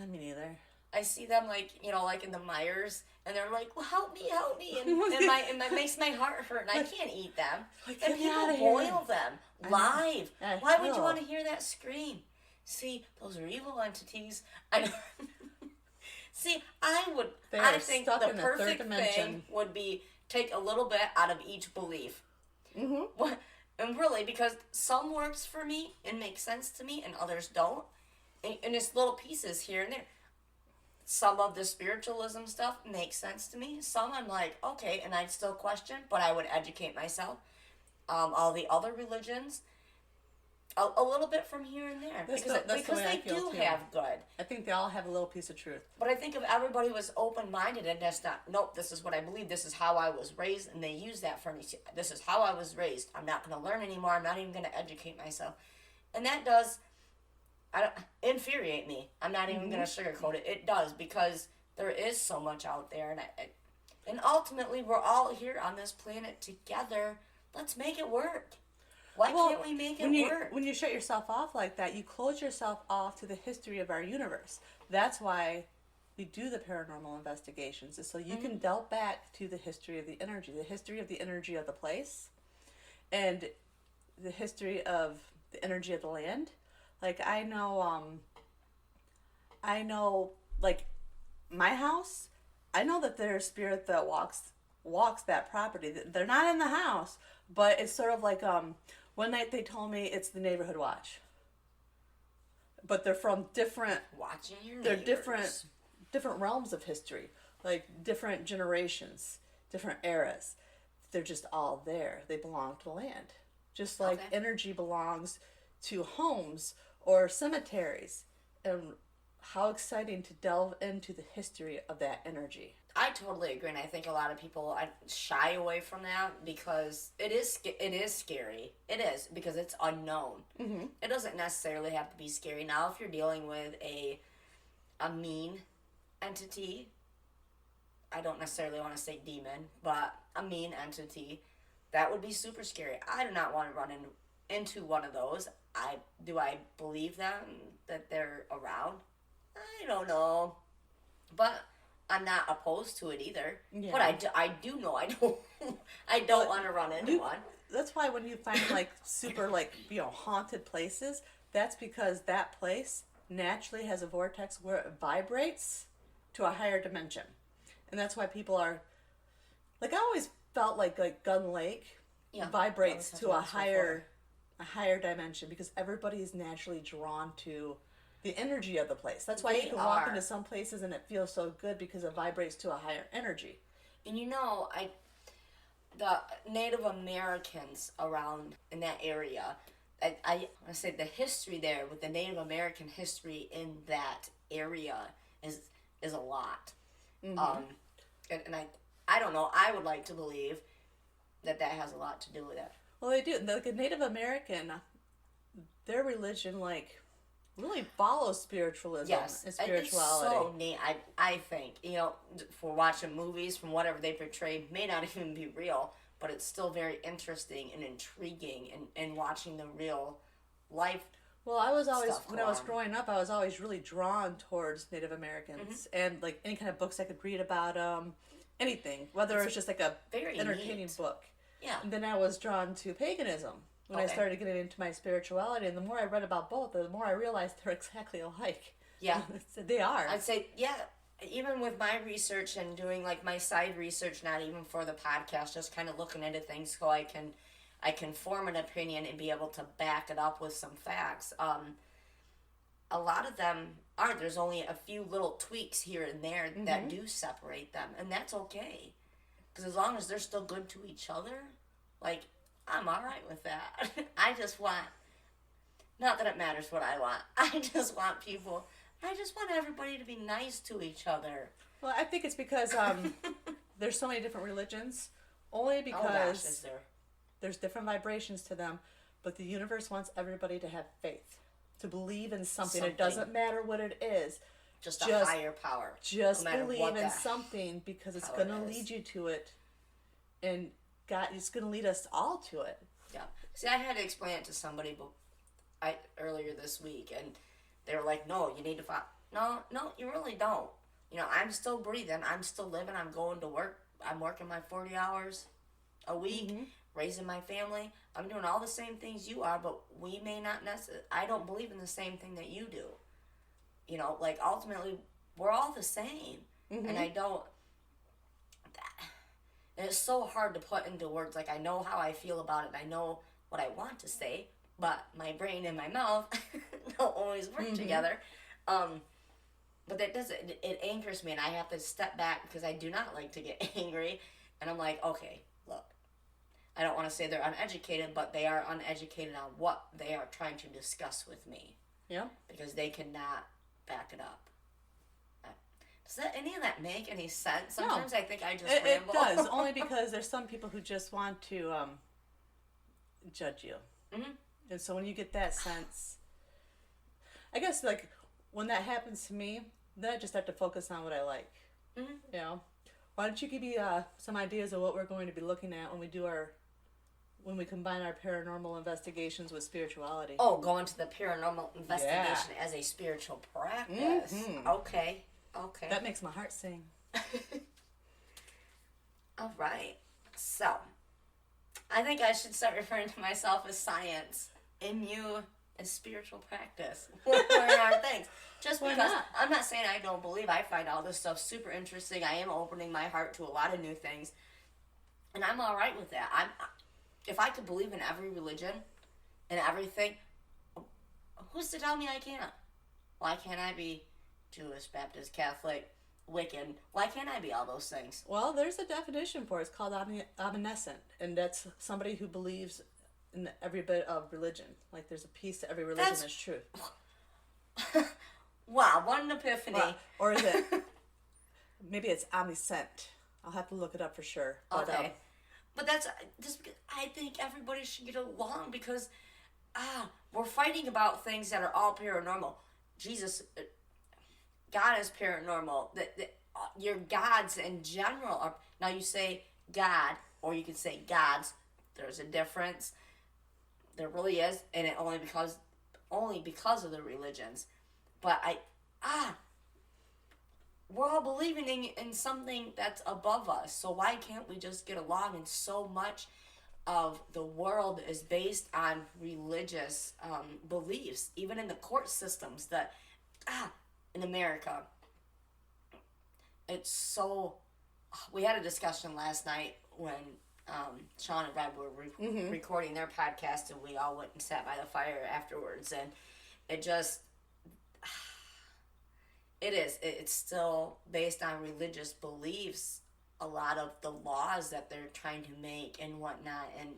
Me neither.
I see them, like, you know, like in the Myers, and they're like, well, help me, and it makes my heart hurt, and I can't eat them.
Like,
and people boil them live. Why would you want to hear that scream? See, those are evil entities. See, I think the perfect thing would be take a little bit out of each belief. Mm-hmm. And really, because some works for me and makes sense to me, and others don't. And it's little pieces here and there. Some of the spiritualism stuff makes sense to me. Some I'm like, okay, and I'd still question, but I would educate myself. All the other religions, a little bit from here and there. Because they do have good.
I think they all have a little piece of truth.
But I think if everybody was open-minded and just not, nope, this is what I believe, this is how I was raised, and they use that for me. This is how I was raised. I'm not going to learn anymore. I'm not even going to educate myself. And that does... infuriate me. I'm not even going to sugarcoat it. It does, because there is so much out there, and ultimately we're all here on this planet together. Let's make it work. Why can't we make it work?
When you shut yourself off like that, you close yourself off to the history of our universe. That's why we do the paranormal investigations, is so you can delve back to the history of the energy of the place, and the history of the energy of the land. Like, I know, like, my house, I know that there's a spirit that walks that property. They're not in the house, but it's sort of like, one night they told me it's the neighborhood watch. But they're from different...
Watching your
They're
neighbors.
different realms of history. Like, different generations, different eras. They're just all there. They belong to the land. Just like energy belongs to homes or cemeteries. And how exciting to delve into the history of that energy.
I totally agree, and I think a lot of people shy away from that because it is scary. It is, because it's unknown. Mm-hmm. It doesn't necessarily have to be scary. Now, if you're dealing with a mean entity, I don't necessarily want to say demon, but a mean entity, that would be super scary. I do not want to run into one of those. do I believe them, that they're around? I don't know. But I'm not opposed to it either.
Yeah.
But I do know I don't I don't want to run into one.
That's why when you find like super like, you know, haunted places, that's because that place naturally has a vortex where it vibrates to a higher dimension. And that's why people are like, I always felt like Gun Lake vibrates to a higher dimension because everybody is naturally drawn to the energy of the place. That's why you can walk into some places and it feels so good because it vibrates to a higher energy.
And you know, the Native Americans around in that area, I say the history there with the Native American history in that area is a lot. Mm-hmm. And I don't know. I would like to believe that has a lot to do with it.
Well, they do. Like a Native American, their religion really follows spiritualism and spirituality.
It's so neat. I think, you know, for watching movies, from whatever they portray, may not even be real, but it's still very interesting and intriguing and watching the real life.
Well, I was always, when I was growing up, I was always really drawn towards Native Americans and like any kind of books I could read about them, anything, whether it was just like a entertaining book.
Yeah.
And then I was drawn to paganism when I started getting into my spirituality, and the more I read about both, the more I realized they're exactly alike.
Yeah.
They are.
I'd say, even with my research and doing like my side research, not even for the podcast, just kind of looking into things so I can form an opinion and be able to back it up with some facts. A lot of them aren't. There's only a few little tweaks here and there that do separate them, and that's okay. Because as long as they're still good to each other, like, I'm all right with that. I just want, not that it matters what I want, I just want everybody to be nice to each other.
Well, I think it's because there's so many different religions, only because there's different vibrations to them, but the universe wants everybody to have faith, to believe in something. It doesn't matter what it is.
Just a higher power.
Just believe in something because it's going to lead you to it, and God is going to lead us all to it.
Yeah. See, I had to explain it to somebody earlier this week, and they were like, no, you need to find... No, you really don't. You know, I'm still breathing. I'm still living. I'm going to work. I'm working my 40 hours a week, raising my family. I'm doing all the same things you are, but we may not necessarily... I don't believe in the same thing that you do. You know, like, ultimately, we're all the same. And I don't... And it's so hard to put into words. Like, I know how I feel about it. I know what I want to say, but my brain and my mouth don't always work together. But that doesn't... It anchors me, and I have to step back because I do not like to get angry. And I'm like, okay, look. I don't want to say they're uneducated, but they are uneducated on what they are trying to discuss with me.
Yeah.
Because they cannot back it up. Does any of that make any sense? Sometimes I think I just ramble.
It does, only because there's some people who just want to judge you. And so when you get that sense, I guess like when that happens to me, then I just have to focus on what I like. You know, why don't you give me some ideas of what we're going to be looking at when we combine our paranormal investigations with spirituality?
Oh, go into the paranormal investigation as a spiritual practice. Okay.
That makes my heart sing.
All right. So, I think I should start referring to myself as science and you as spiritual practice. What are things? Just because I'm not saying I don't believe. I find all this stuff super interesting. I am opening my heart to a lot of new things. And I'm all right with that. If I could believe in every religion and everything, who's to tell me I can't? Why can't I be Jewish, Baptist, Catholic, Wiccan? Why can't I be all those things?
Well, there's a definition for it. It's called omniscient, and that's somebody who believes in every bit of religion. Like there's a piece to every religion that's true.
Wow, what an epiphany.
Or is it, maybe it's omniscient. I'll have to look it up for sure. But,
okay. But that's just because I think everybody should get along because we're fighting about things that are all paranormal. Jesus... God is paranormal. Your gods in general are... Now you say God, or you can say gods. There's a difference. There really is, and it only because only because of the religions. But we're all believing in something that's above us. So why can't we just get along? And so much of the world is based on religious beliefs, even in the court systems. That in America, it's so. We had a discussion last night when Sean and Brad were recording their podcast, and we all went and sat by the fire afterwards, and it just. It's still based on religious beliefs, a lot of the laws that they're trying to make and whatnot, and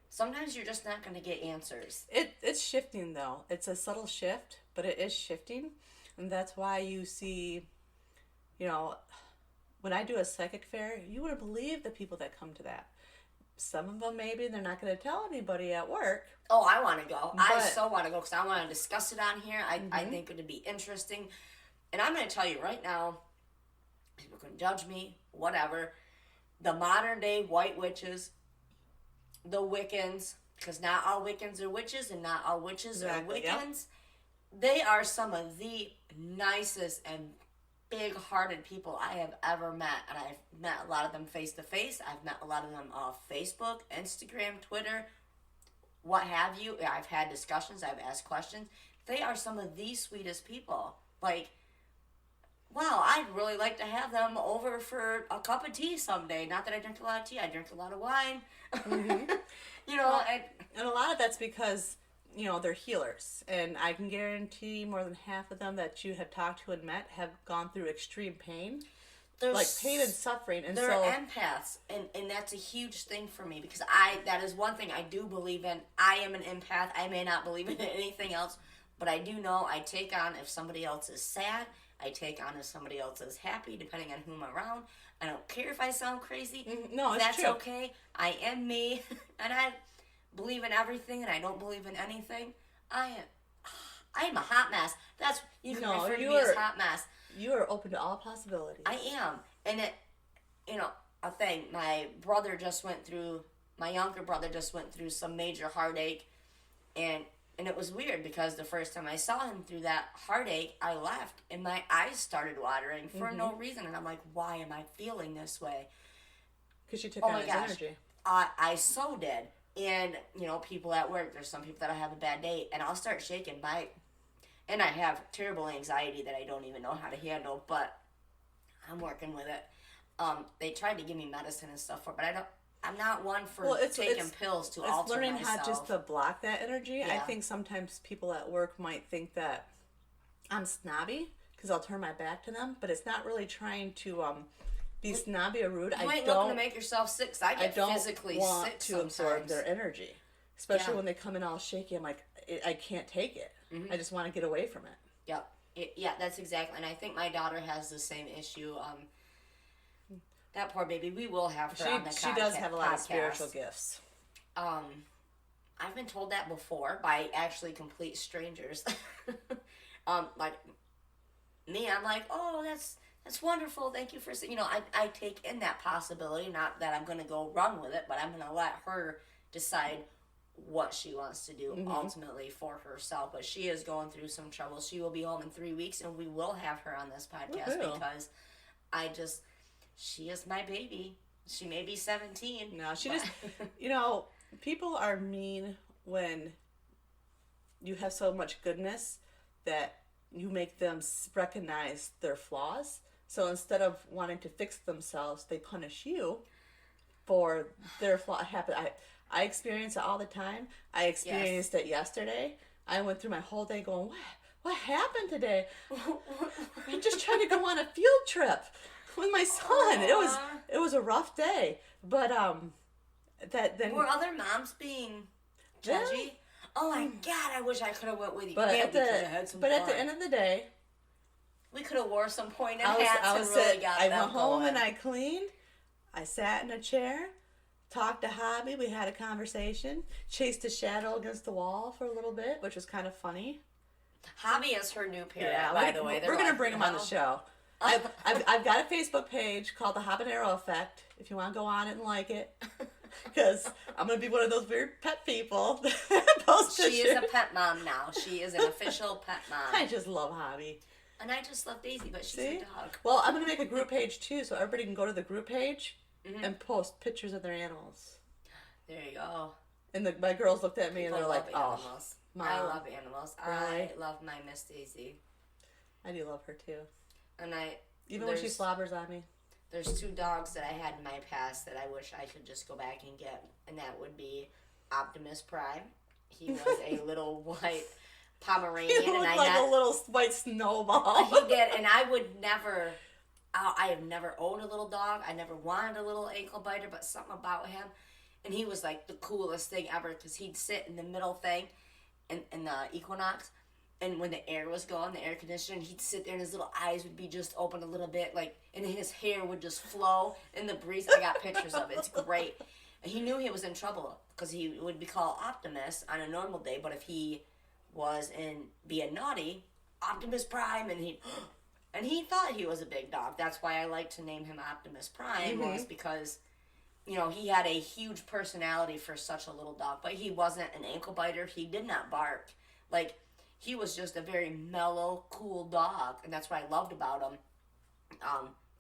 sometimes you're just not going to get answers.
It's shifting, though. It's a subtle shift, but it is shifting, and that's why you see, when I do a psychic fair, you wouldn't believe the people that come to that. Some of them, maybe, they're not going to tell anybody at work.
Oh, I want to go. I so want to go because I want to discuss it on here. I think it would be interesting. And I'm going to tell you right now, people can judge me, whatever. The modern day white witches, the Wiccans, because not all Wiccans are witches and not all witches are Wiccans. Yep. They are some of the nicest and big-hearted people I have ever met. And I've met a lot of them face-to-face. I've met a lot of them off Facebook, Instagram, Twitter, what have you. I've had discussions. I've asked questions. They are some of the sweetest people. Like, wow, I'd really like to have them over for a cup of tea someday. Not that I drink a lot of tea. I drink a lot of wine.
Mm-hmm. And a lot of that's because, they're healers. And I can guarantee more than half of them that you have talked to and met have gone through extreme pain. Like pain and suffering. And
they're empaths. And that's a huge thing for me because that is one thing I do believe in. I am an empath. I may not believe in anything else, but I do know I take on if somebody else is sad. I take on if somebody else is happy, depending on whom I'm around. I don't care if I sound crazy.
No, it's
that's
true.
Okay. I am me, and I believe in everything, and I don't believe in anything. I am a hot mess. That's you can refer to me as hot mess.
You are open to all possibilities.
I am, and a thing. My younger brother just went through some major heartache, and it was weird because the first time I saw him through that heartache, I left and my eyes started watering for no reason. And I'm like, why am I feeling this way?
Because you took on his energy.
I so did. And, people at work, there's some people that have a bad day and I'll start shaking and I have terrible anxiety that I don't even know how to handle, but I'm working with it. They tried to give me medicine and stuff for it, but I'm not one for taking pills to alter myself. It's
learning how just to block that energy.
Yeah.
I think sometimes people at work might think that I'm snobby because I'll turn my back to them, but it's not really trying to be snobby or rude.
You ain't looking to make yourself sick because I get physically sick
to absorb their energy, especially when they come in all shaky. I'm like, I can't take it. Mm-hmm. I just want to get away from it.
Yep. That's exactly. And I think my daughter has the same issue. That poor baby, we will have her on the podcast. She does have a lot of spiritual
gifts.
I've been told that before by actually complete strangers. Like me, I'm like, oh, that's wonderful. Thank you for, I take in that possibility. Not that I'm going to go run with it, but I'm going to let her decide what she wants to do ultimately for herself. But she is going through some trouble. She will be home in 3 weeks, and we will have her on this podcast because she is my baby. She may be 17.
No, she just, people are mean when you have so much goodness that you make them recognize their flaws. So instead of wanting to fix themselves, they punish you for their flaw. I experience it all the time. I experienced it yesterday. I went through my whole day going, what happened today? I just tried to go on a field trip with my son. It was a rough day, but then
were other moms being judgy? Oh my God! I wish I could have went with you.
But at the end of the day,
we could have wore some pointed hats and really got
I
them
went home
going.
and I cleaned. I sat in a chair, talked to Hobby. We had a conversation. Chased a shadow against the wall for a little bit, which was kind of funny.
Hobby is her new parent, by the way.
We're gonna bring him on the show. I've got a Facebook page called The Habanero Effect. If you want to go on it and like it. Because I'm going to be one of those weird pet people that post
She is a
pictures.
pet mom now. She is an official pet
I
mom.
just love Hobby.
And I just love Daisy, but she's
See?
a dog.
Well, I'm going to make a group page too, so everybody can go to the group page and post pictures of their animals.
There you go.
And my girls looked at me and they're like,
People love
oh,
animals.
Mom.
I love animals.
Really?
I love my Miss Daisy.
I do love her too.
And
Even when she slobbers on me.
There's 2 dogs that I had in my past that I wish I could just go back and get, and that would be Optimus Prime. He was a little white Pomeranian.
He looked
and
like a little white snowball.
He did, and I would never. I have never owned a little dog. I never wanted a little ankle biter, but something about him, and he was like the coolest thing ever because he'd sit in the middle thing, in the Equinox. And when the air was gone, the air conditioner, he'd sit there and his little eyes would be just open a little bit, like, and his hair would just flow in the breeze. I got pictures of it. It's great. And he knew he was in trouble because he would be called Optimus on a normal day, but if he was being naughty, Optimus Prime, and he thought he was a big dog. That's why I like to name him Optimus Prime, was because, he had a huge personality for such a little dog, but he wasn't an ankle biter. He did not bark. Like, he was just a very mellow, cool dog, and that's what I loved about him.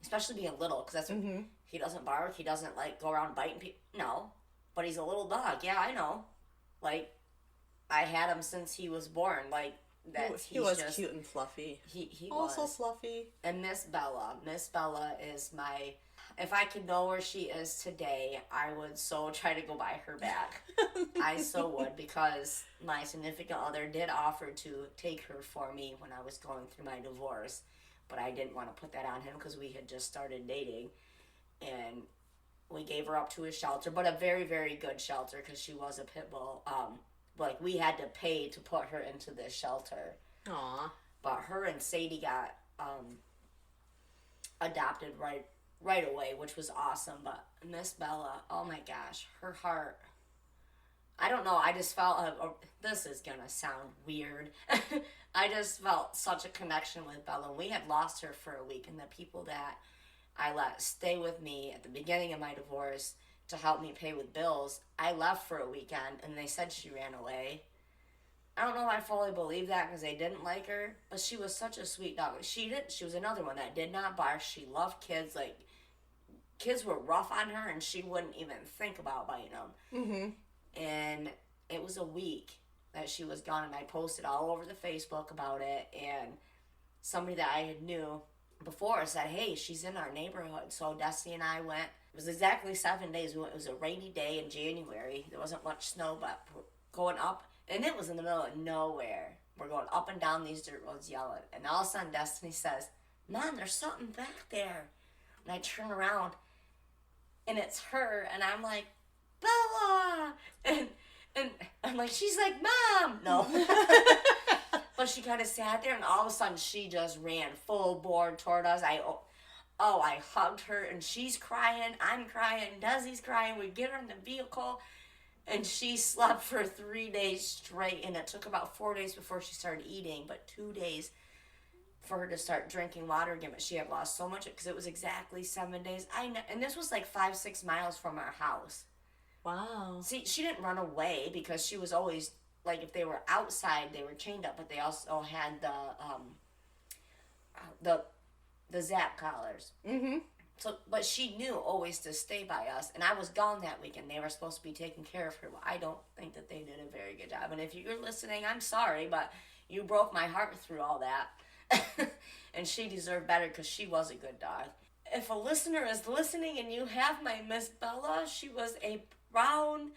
Especially being little, because that's he doesn't bark. He doesn't like go around biting people. No, but he's a little dog. Yeah, I know. Like, I had him since he was born. Like that.
He was just cute and fluffy.
He
also
was.
fluffy.
And Miss Bella is my. If I could know where she is today, I would so try to go buy her back. I so would, because my significant other did offer to take her for me when I was going through my divorce. But I didn't want to put that on him because we had just started dating. And we gave her up to a shelter, but a very, very good shelter because she was a pit bull. Like, we had to pay to put her into this shelter.
Aw.
But her and Sadie got adopted right away, which was awesome. But Miss Bella, oh my gosh, her heart. I don't know, I just felt, this is gonna sound weird. I just felt such a connection with Bella. We had lost her for a week, and the people that I let stay with me at the beginning of my divorce to help me pay with bills, I left for a weekend, and they said she ran away. I don't know if I fully believe that because they didn't like her, but she was such a sweet dog. She was another one that did not bark. She loved kids. Like, kids were rough on her, and she wouldn't even think about biting them. And it was a week that she was gone, and I posted all over the Facebook about it, and somebody that I had knew before said, hey, she's in our neighborhood. So Destiny and I went. It was exactly 7 days. It was a rainy day in January. There wasn't much snow, but we're going up, and it was in the middle of nowhere. We're going up and down these dirt roads yelling, and all of a sudden Destiny says, Mom, there's something back there. And I turn around, and it's her, and I'm like, Bella! And I'm like, she's like, Mom! No. But she kind of sat there, and all of a sudden she just ran full bore toward us. I hugged her, and she's crying, I'm crying, Desi's crying. We get her in the vehicle, and she slept for 3 days straight, and it took about 4 days before she started eating, but 2 days for her to start drinking water again. But she had lost so much, because it was exactly 7 days. And this was like 5-6 miles from our house.
Wow.
See, she didn't run away because she was always, like, if they were outside, they were chained up, but they also had the zap collars. So, but she knew always to stay by us, and I was gone that weekend. They were supposed to be taking care of her. Well, I don't think that they did a very good job, and if you're listening, I'm sorry, but you broke my heart through all that. And she deserved better because she was a good dog. If a listener is listening and you have my Miss Bella, she was a brown,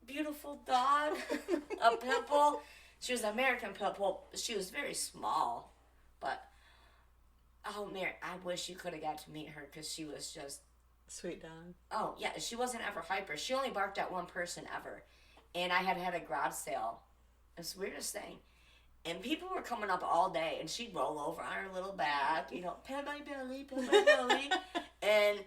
beautiful dog, a pit bull. She was an American pit bull. She was very small, but oh, Mary, I wish you could have got to meet her because she was just
sweet dog.
Oh yeah, she wasn't ever hyper. She only barked at one person ever, and I had a garage sale. It's the weirdest thing. And people were coming up all day, and she'd roll over on her little back, pat my belly, pat my belly. And,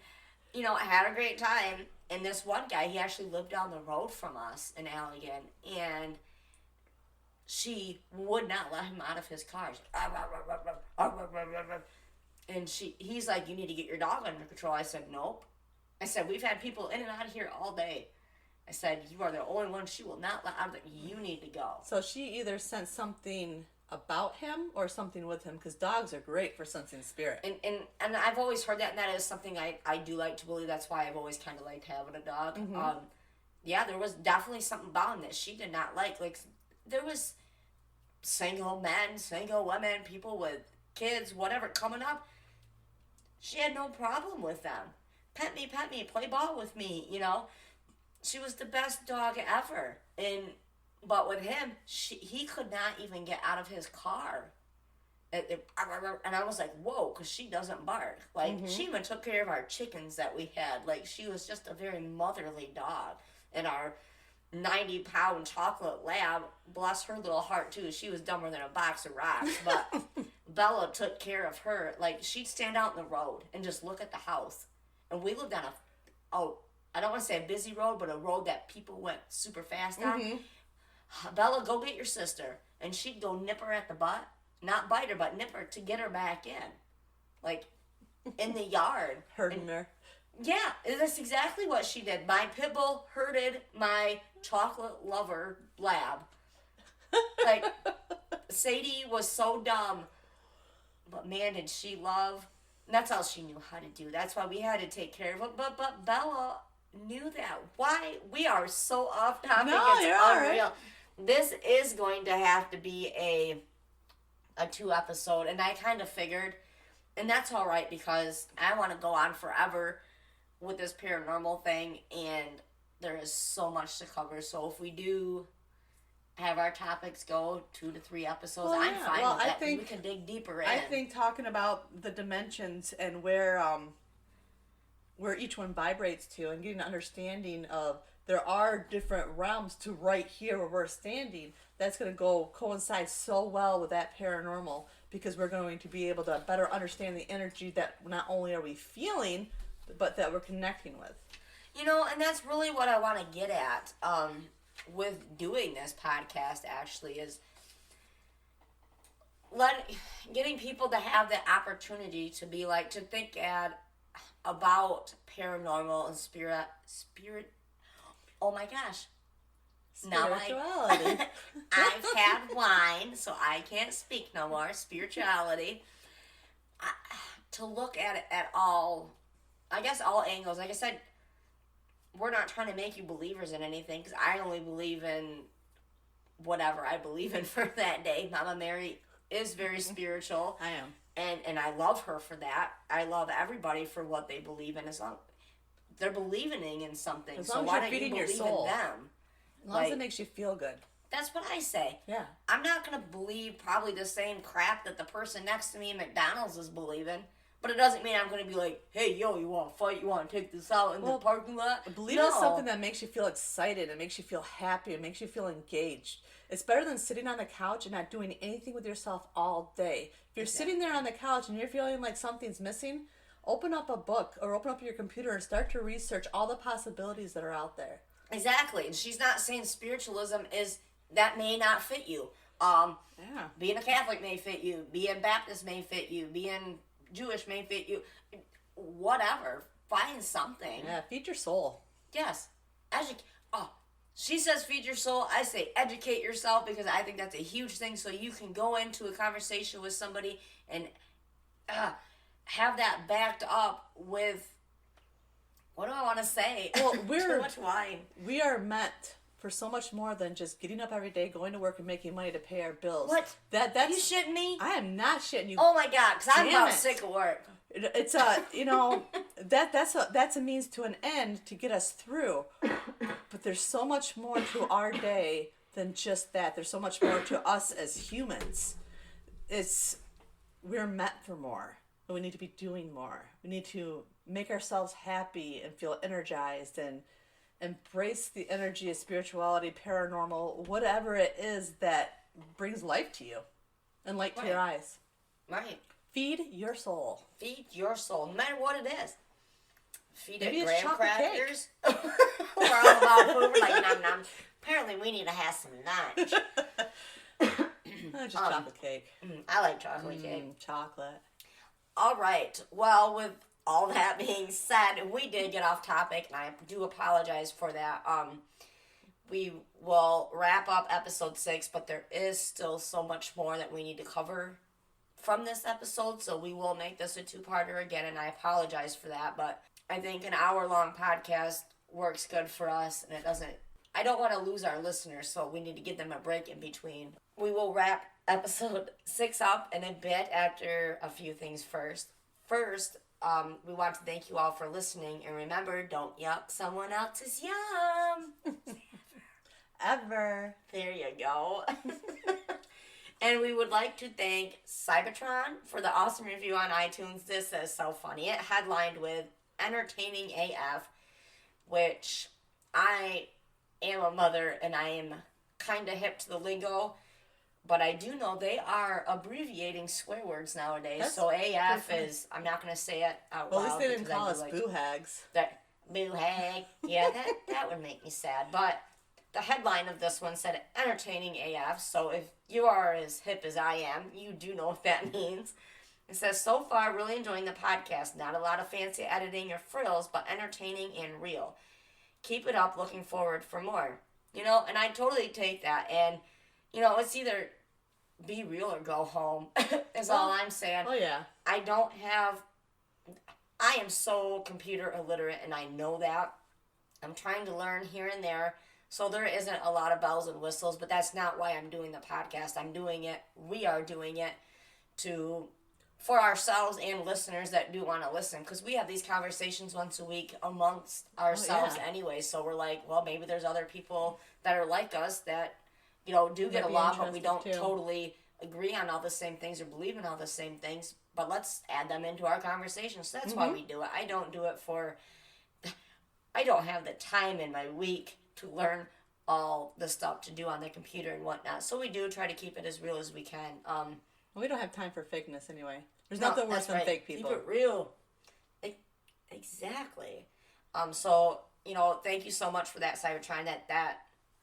I had a great time. And this one guy, he actually lived down the road from us in Allegan, and she would not let him out of his car. And he's like, you need to get your dog under control. I said, nope. I said, we've had people in and out of here all day. I said, you are the only one she will not let out. You need to go.
So she either sensed something about him or something with him, because dogs are great for sensing spirit.
And I've always heard that, and that is something I do like to believe. That's why I've always kind of liked having a dog.
Mm-hmm.
Yeah, there was definitely something about him that she did not like. Like, there was single men, single women, people with kids, whatever, coming up. She had no problem with them. Pet me, play ball with me, you know. She was the best dog ever. But with him, he could not even get out of his car. And I was like, whoa, because she doesn't bark. Like, she even took care of our chickens that we had. Like, she was just a very motherly dog. And our 90-pound chocolate lab, bless her little heart, too. She was dumber than a box of rocks. But Bella took care of her. Like, she'd stand out in the road and just look at the house. And we lived on I don't want to say a busy road, but a road that people went super fast on. Bella, go get your sister. And she'd go nip her at the butt. Not bite her, but nip her to get her back in. Like, in the yard.
Hurting her.
Yeah, that's exactly what she did. My pit bull herded my chocolate lover lab. Like, Sadie was so dumb. But man, did she love. And that's all she knew how to do. That's why we had to take care of it. But Bella knew that. Why? We are so off topic.
No,
it's
you're all
unreal.
right.
This is going to have to be a 2-episode. And I kind of figured, and that's all right, because I want to go on forever with this paranormal thing, and there is so much to cover. So if we do have our topics go 2 to 3 episodes, I'm fine with that. We can dig deeper in.
I think talking about the dimensions and where each one vibrates to, and getting an understanding of there are different realms to right here where we're standing, that's going to coincide so well with that paranormal, because we're going to be able to better understand the energy that not only are we feeling, but that we're connecting with.
You know, and that's really what I want to get at with doing this podcast, actually, is getting people to have the opportunity to be like, to think about paranormal and spirit. Oh my gosh.
Spirituality.
I've had wine, so I can't speak no more. Spirituality. To look at it at all, I guess all angles. Like I said, we're not trying to make you believers in anything, because I only believe in whatever I believe in for that day. Mama Mary is very spiritual.
I am.
And I love her for that. I love everybody for what they believe in. As long they're believing in something.
As
so
long as
why
you're
don't you
feeding your
believe
soul.
in them?
As long as it makes you feel good.
That's what I say.
Yeah.
I'm not going to believe probably the same crap that the person next to me in McDonald's is believing. But it doesn't mean I'm going to be like, hey, yo, you want to fight? You want to take this out in the parking lot?
Believe in something that makes you feel excited. It makes you feel happy. It makes you feel engaged. It's better than sitting on the couch and not doing anything with yourself all day. If you're sitting there on the couch and you're feeling like something's missing, open up a book or open up your computer and start to research all the possibilities that are out there.
Exactly. And she's not saying spiritualism that may not fit you. Being a Catholic may fit you. Being Baptist may fit you. Being Jewish may fit you. Whatever. Find something.
Yeah, feed your soul.
Yes. She says feed your soul. I say educate yourself, because I think that's a huge thing, so you can go into a conversation with somebody and have that backed up with, what do I want to say?
Well,
too much wine.
We are meant for so much more than just getting up every day, going to work, and making money to pay our bills.
What?
That's
you shitting me?
I am not shitting you.
Oh my God, because I'm
Damn
about
it.
sick of work.
It's that's a means to an end to get us through. But there's so much more to our day than just that. There's so much more to us as humans. We're meant for more. And we need to be doing more. We need to make ourselves happy and feel energized and embrace the energy of spirituality, paranormal, whatever it is that brings life to you and light to your eyes.
Right.
Feed your soul.
Feed your soul, no matter what it is. Feed
Maybe
it
it's
graham
chocolate
crackers. We're all about food. We're like, nom nom. Apparently, we need to have some lunch.
Just chocolate cake.
I like chocolate cake.
Chocolate.
All right. Well, with all that being said, we did get off topic, and I do apologize for that. We will wrap up episode 6, but there is still so much more that we need to cover from this episode, so we will make this a 2-parter again, and I apologize for that, but I think an hour-long podcast works good for us, and I don't want to lose our listeners, so we need to give them a break in between. We will wrap episode 6 up in a bit after a few things first. First, we want to thank you all for listening, and remember, don't yuck someone else's yum.
Ever.
There you go. And we would like to thank Cybertron for the awesome review on iTunes. This is so funny. It headlined with entertaining AF, which I am a mother and I am kind of hip to the lingo, but I do know they are abbreviating swear words nowadays. So AF is, I'm not going to say it out loud.
Well, at least they didn't call us boo hags.
Boo hag. Yeah, that would make me sad. But the headline of this one said entertaining AF, so if you are as hip as I am, you do know what that means. It says, so far, really enjoying the podcast. Not a lot of fancy editing or frills, but entertaining and real. Keep it up, looking forward for more. And I totally take that. And, it's either be real or go home, is all I'm saying.
Oh, yeah.
I am so computer illiterate, and I know that. I'm trying to learn here and there. So there isn't a lot of bells and whistles, but that's not why I'm doing the podcast. We are doing it for ourselves and listeners that do want to listen, because we have these conversations once a week amongst ourselves anyway. So we're like, well, maybe there's other people that are like us that, do get along, but we don't totally agree on all the same things or believe in all the same things, but let's add them into our conversation. So that's why we do it. I don't do it I don't have the time in my week to learn all the stuff to do on the computer and whatnot. So we do try to keep it as real as we can.
We don't have time for fakeness anyway. There's nothing worse than fake people.
Keep it real. Exactly. So, thank you so much for that, Cybertron.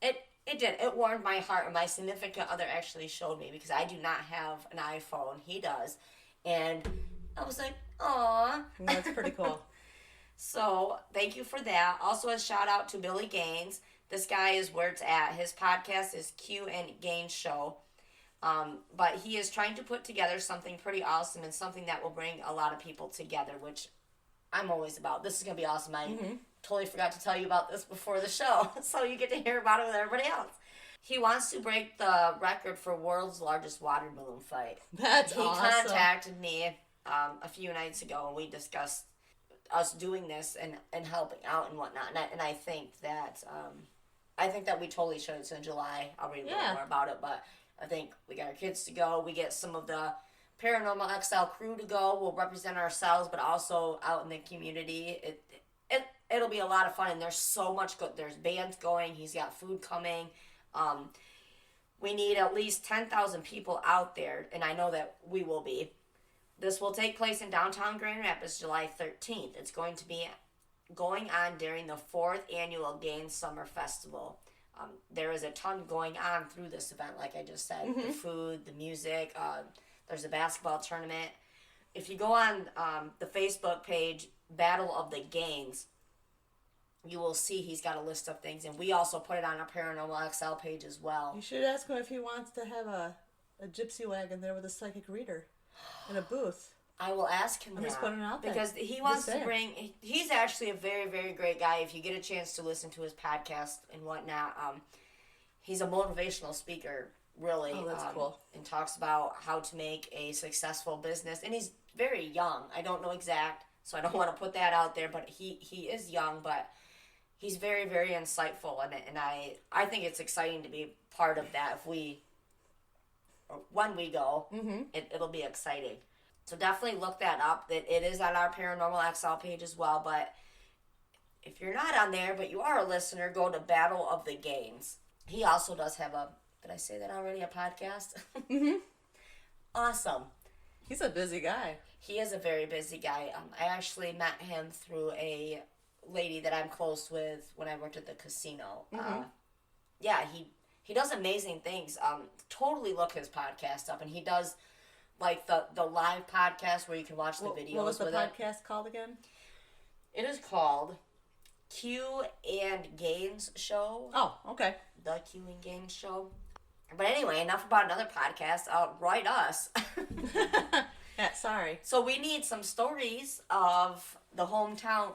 It warmed my heart, and my significant other actually showed me, because I do not have an iPhone. He does. And I was like, aw.
That's pretty cool.
So, thank you for that. Also, a shout out to Billy Gaines. This guy is where it's at. His podcast is Q and Gaines Show. But he is trying to put together something pretty awesome and something that will bring a lot of people together, which I'm always about. This is going to be awesome. I totally forgot to tell you about this before the show, so you get to hear about it with everybody else. He wants to break the record for world's largest water balloon fight.
That's awesome. He
contacted me a few nights ago, and we discussed us doing this and helping out and whatnot. And I think that we totally should. It's in July. I'll read a little more about it, but I think we got our kids to go. We get some of the Paranormal XL crew to go. We'll represent ourselves, but also out in the community. It'll be a lot of fun, and there's so much good. There's bands going. He's got food coming. We need at least 10,000 people out there, and I know that we will be. This will take place in downtown Grand Rapids, July 13th. It's going to be going on during the 4th annual Gaines Summer Festival. There is a ton going on through this event, like I just said. The food, the music, there's a basketball tournament. If you go on the Facebook page, Battle of the Gaines, you will see he's got a list of things. And we also put it on our Paranormal XL page as well.
You should ask him if he wants to have a gypsy wagon there with a psychic reader in a booth.
I will ask him
I'm just putting it out there.
Because he wants to bring... He's actually a very, very great guy. If you get a chance to listen to his podcast and whatnot, he's a motivational speaker, really.
Oh, that's cool.
And talks about how to make a successful business. And he's very young. I don't know exact, so I don't want to put that out there, but he is young, but he's very, very insightful. And I think it's exciting to be part of that. When we go, it'll be exciting. So definitely look that up. It is on our Paranormal XL page as well. But if you're not on there, but you are a listener, go to Battle of the Gaines. He also does have did I say that already, a podcast? Awesome.
He's a busy guy.
He is a very busy guy. I actually met him through a lady that I'm close with when I worked at the casino. He does amazing things. Totally look his podcast up, and he does like the live podcast where you can watch the videos.
What was the
with
podcast called again?
It is called Q and Gaines Show.
Oh, okay.
The Q and Gaines Show. But anyway, enough about another podcast. Write us.
Yeah, sorry.
So we need some stories of the hometown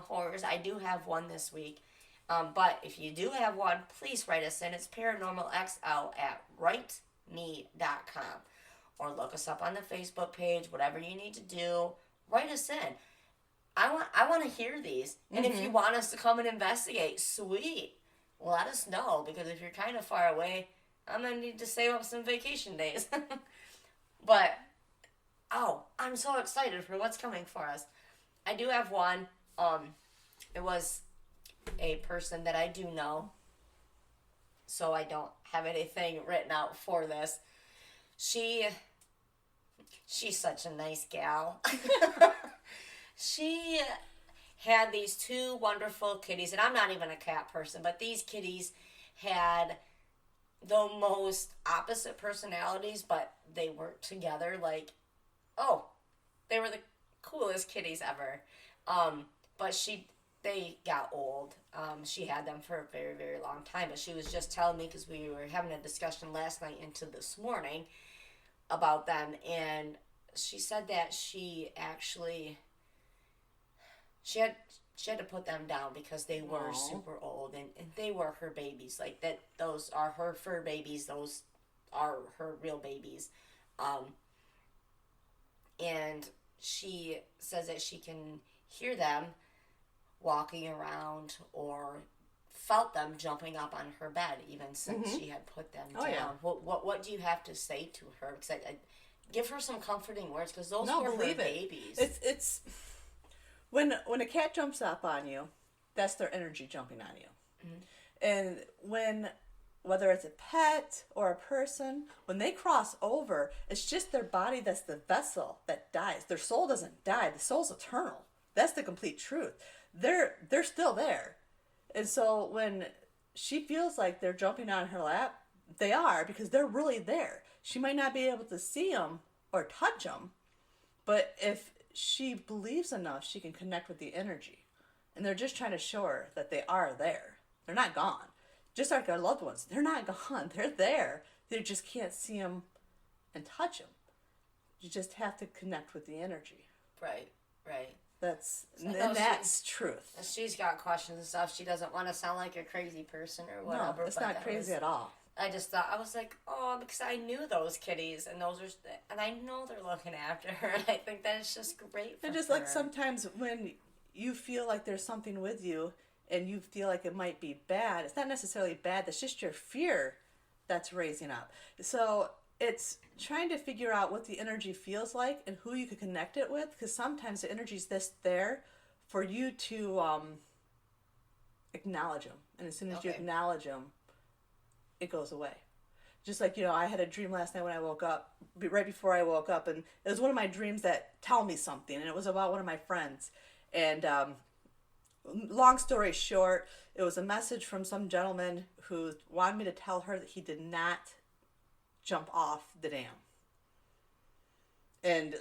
horrors. I do have one this week. But if you do have one, please write us in. It's paranormalxl@writeme.com. Or look us up on the Facebook page, whatever you need to do. Write us in. I want to hear these. And if you want us to come and investigate, sweet. Let us know. Because if you're kind of far away, I'm going to need to save up some vacation days. But, I'm so excited for what's coming for us. I do have one. It was a person that I do know. So I don't have anything written out for this. She's such a nice gal. She had these two wonderful kitties, and I'm not even a cat person, but these kitties had the most opposite personalities, but they worked together like, they were the coolest kitties ever. But they got old. She had them for a very, very long time, but she was just telling me, because we were having a discussion last night into this morning about them, and she said that she had to put them down because they were super old, and they were her babies. Like, that, those are her fur babies, those are her real babies. And she says that she can hear them walking around or felt them jumping up on her bed even since she had put them down.
Yeah.
What do you have to say to her? Because I give her some comforting words, because those were her babies.
It's when a cat jumps up on you, that's their energy jumping on you. And whether it's a pet or a person, when they cross over, it's just their body that's the vessel that dies. Their soul doesn't die. The soul's eternal. That's the complete truth. They're still there. And so when she feels like they're jumping on her lap, they are, because they're really there. She might not be able to see them or touch them, but if she believes enough, she can connect with the energy. And they're just trying to show her that they are there. They're not gone. Just like our loved ones, they're not gone. They're there. They just can't see them and touch them. You just have to connect with the energy.
Right.
That's truth.
She's got questions and stuff. She doesn't want to sound like a crazy person or whatever.
No, it's not crazy at all.
I just thought, I was like, because I knew those kitties, and I know they're looking after her, and I think that is just great for
And just
her.
like sometimes when you feel like there's something with you and you feel like it might be bad, it's not necessarily bad, that's just your fear that's raising up. So it's trying to figure out what the energy feels like and who you can connect it with, because sometimes the energy's just there for you to acknowledge them. And as soon as you acknowledge them, it goes away. Just like, I had a dream last night when I woke up, right before I woke up, and it was one of my dreams that tell me something, and it was about one of my friends. And long story short, it was a message from some gentleman who wanted me to tell her that he did not jump off the dam. And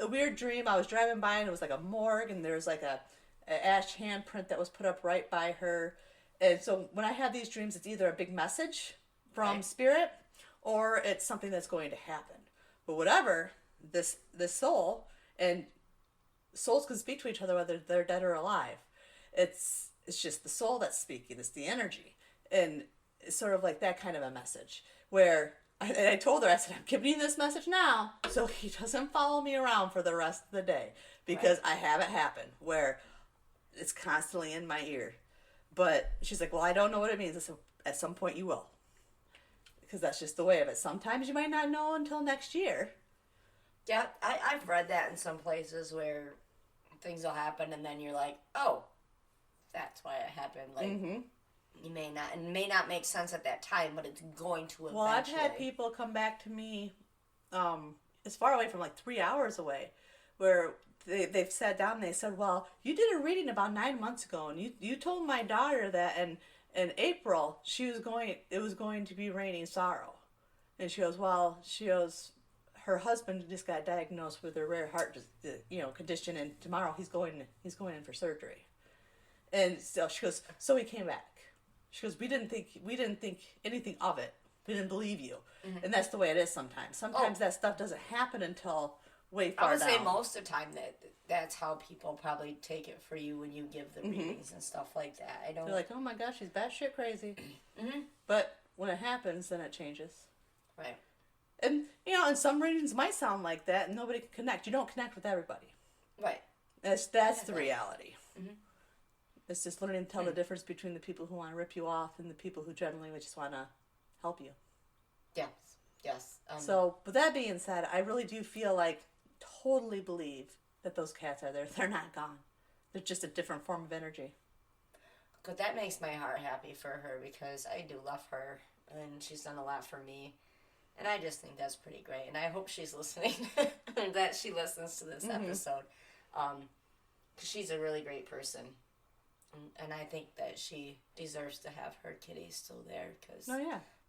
a weird dream, I was driving by and it was like a morgue, and there was like a ash handprint that was put up right by her. And so when I have these dreams, it's either a big message from spirit or it's something that's going to happen. But whatever, this soul, and souls can speak to each other whether they're dead or alive. It's just the soul that's speaking. It's the energy. And it's sort of like that kind of a message where I told her, I said, I'm giving you this message now so he doesn't follow me around for the rest of the day, because I have it happen where it's constantly in my ear. But she's like, well, I don't know what it means. I said, at some point you will, because that's just the way of it. Sometimes you might not know until next year.
Yeah, I've read that in some places where things will happen and then you're like, oh, that's why it happened. Like, it may not make sense at that time, but it's going to eventually.
Well, I've had people come back to me as far away from like 3 hours away, where they've sat down and they said, well, you did a reading about 9 months ago, and you told my daughter that in April it was going to be raining sorrow. And she goes, her husband just got diagnosed with a rare heart, condition, and tomorrow he's going in for surgery. And so she goes, so he came back. She goes, we didn't think anything of it. We didn't believe you. And that's the way it is sometimes. Sometimes that stuff doesn't happen until way far down.
I would say most of the time that's how people probably take it for you when you give the readings and stuff like that.
They're like, oh my gosh, she's batshit crazy. But when it happens, then it changes.
Right.
And, and some readings might sound like that, and nobody can connect. You don't connect with everybody.
Right.
That's the reality. It's just learning to tell the difference between the people who want to rip you off and the people who generally just want to help you.
Yes.
So, with that being said, I really do feel totally believe that those cats are there. They're not gone. They're just a different form of energy.
But that makes my heart happy for her because I do love her and she's done a lot for me. And I just think that's pretty great. And I hope she's listening, that she listens to this episode. Because she's a really great person. And I think that she deserves to have her kitties still there. Cause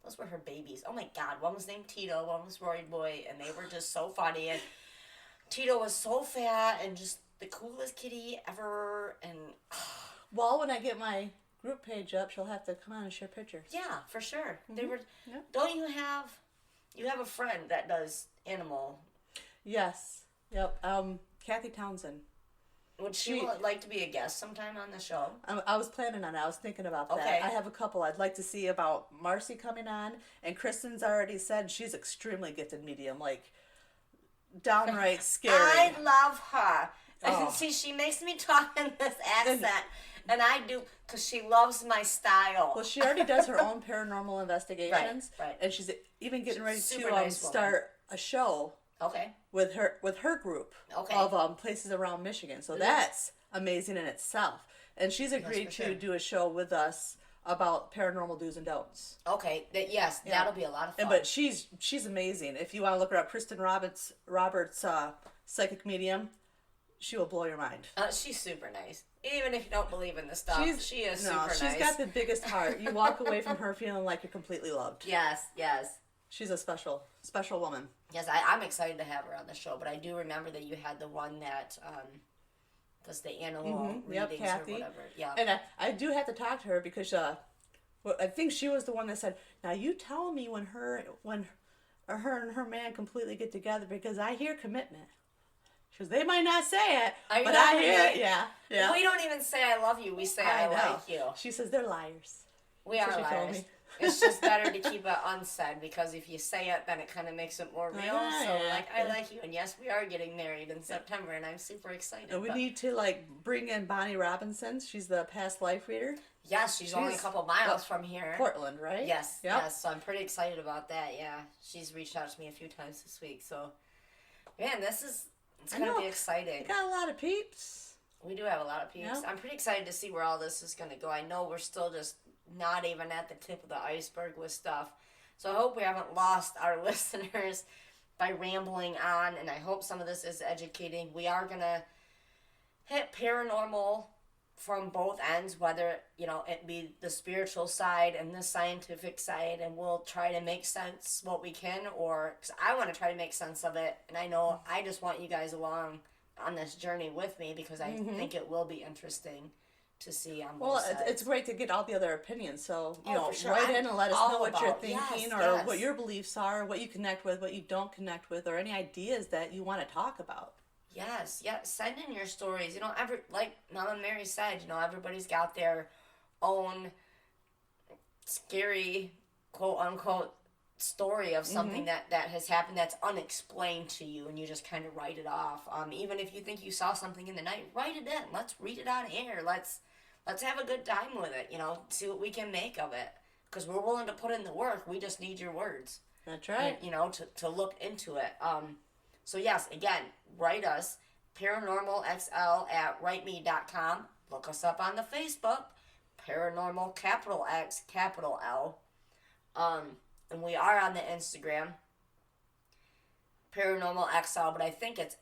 those were her babies. Oh my God. One was named Tito. One was Roy Boy. And they were just so funny. And Tito was so fat and just the coolest kitty ever. And
well, when I get my group page up, she'll have to come on and share pictures.
Yeah, for sure. They were. Yep. Don't you have a friend that does animal?
Yes. Yep. Kathy Townsend.
Would she like to be a guest sometime on the show?
I was planning on it. I was thinking about that.
Okay.
I have a couple. I'd like to see about Marcy coming on, and Kristen's already said she's extremely gifted medium, downright scary.
I love her.
Oh.
See, she makes me talk in this accent, and I do because she loves my style.
Well, she already does her own paranormal investigations,
right.
And she's even getting ready to
nice
start a show.
Okay.
With her group of places around Michigan. So that's amazing in itself. And she's agreed to do a show with us about paranormal do's and don'ts.
Okay. That'll be a lot of fun.
But she's amazing. If you want to look her up, Kristen Roberts psychic medium, she will blow your mind.
She's super nice. Even if you don't believe in the stuff, she is super nice.
She's got the biggest heart. You walk away from her feeling like you're completely loved.
Yes.
She's a special woman.
Yes, I'm excited to have her on the show, but I do remember that you had the one that does the animal readings
Kathy.
or whatever. Yeah.
And I do have to talk to her because I think she was the one that said, now you tell me when her and her man completely get together because I hear commitment. She goes, they might not say it, but I hear it. Yeah.
We don't even say I love you. We say I like you.
She says they're liars.
We are liars. It's just better to keep it unsaid because if you say it, then it kind of makes it more real. I like you, and yes, we are getting married in September, and I'm super excited.
And we need to bring in Bonnie Robinson. She's the past life reader.
Yes, she's only a couple miles from here.
Portland, right?
Yes. So I'm pretty excited about that. Yeah, she's reached out to me a few times this week. So, man, it's going to be exciting.
We got a lot of peeps.
We do have a lot of peeps. Yep. I'm pretty excited to see where all this is going to go. I know we're still just not even at the tip of the iceberg with stuff. So I hope we haven't lost our listeners by rambling on, and I hope some of this is educating. We are going to hit paranormal from both ends, whether, it be the spiritual side and the scientific side, and we'll try to make sense what we can, cause I want to try to make sense of it, and I know I just want you guys along on this journey with me because I think it will be interesting to see on both sides.
It's great to get all the other opinions. So,
sure.
write in and let us know what you're thinking
or
what your beliefs are, what you connect with, what you don't connect with, or any ideas that you want to talk about.
Yes. Send in your stories. Like Mama Mary said, everybody's got their own scary, quote unquote, story of something that has happened that's unexplained to you, and you just kind of write it off. Even if you think you saw something in the night, write it in. Let's read it on air. Let's have a good time with it. See what we can make of it, because we're willing to put in the work. We just need your words.
That's right.
And, to look into it. So yes, again, write us paranormalxl at writeme.com. Look us up on the Facebook, Paranormal capital X capital L. And we are on the Instagram, paranormalxl, but I think it's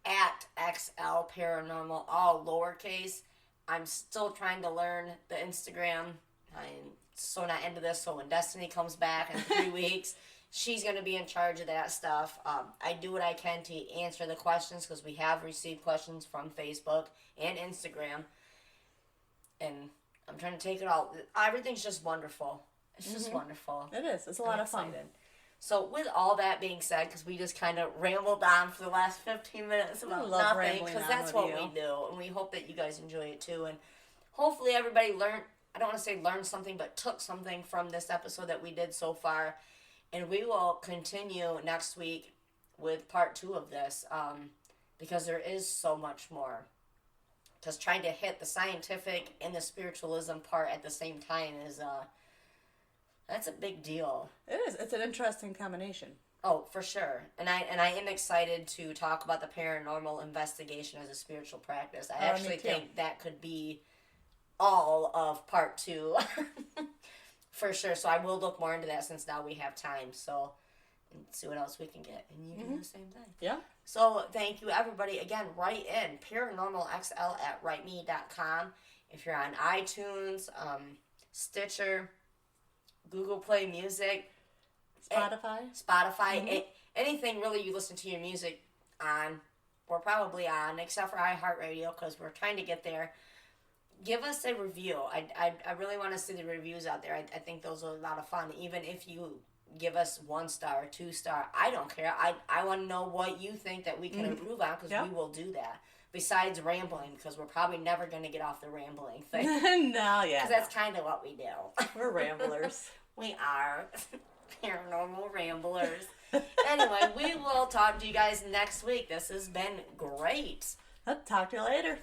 at XL Paranormal, all lowercase. I'm still trying to learn the Instagram. I'm so not into this, so when Destiny comes back in 3 weeks, she's going to be in charge of that stuff. I do what I can to answer the questions because we have received questions from Facebook and Instagram. And I'm trying to take it all. Everything's just wonderful. It's just wonderful.
It is. It's a lot of fun.
So with all that being said, because we just kind of rambled on for the last 15 minutes about nothing, because that's what we do. And we hope that you guys enjoy it too. And hopefully everybody learned, I don't want to say learned something, but took something from this episode that we did so far. And we will continue next week with part 2 of this, because there is so much more. Because trying to hit the scientific and the spiritualism part at the same time is, that's a big deal.
It is. It's an interesting combination.
Oh, for sure. And I am excited to talk about the paranormal investigation as a spiritual practice. I actually think that could be all of part 2. For sure. So I will look more into that since now we have time. So, and see what else we can get. And you do the same thing.
Yeah.
So thank you, everybody. Again, write in paranormalxl@writeme.com. If you're on iTunes, Stitcher, Google Play Music, Spotify, anything really you listen to your music on, we're probably on, except for iHeartRadio because we're trying to get there. Give us a review. I really want to see the reviews out there. I think those are a lot of fun. Even if you give us 1 star, 2 star, I don't care. I want to know what you think that we can improve on because we will do that. Besides rambling, because we're probably never going to get off the rambling thing. Because that's kind of what we do.
We're ramblers.
We are paranormal ramblers. Anyway, we will talk to you guys next week. This has been great.
I'll talk to you later.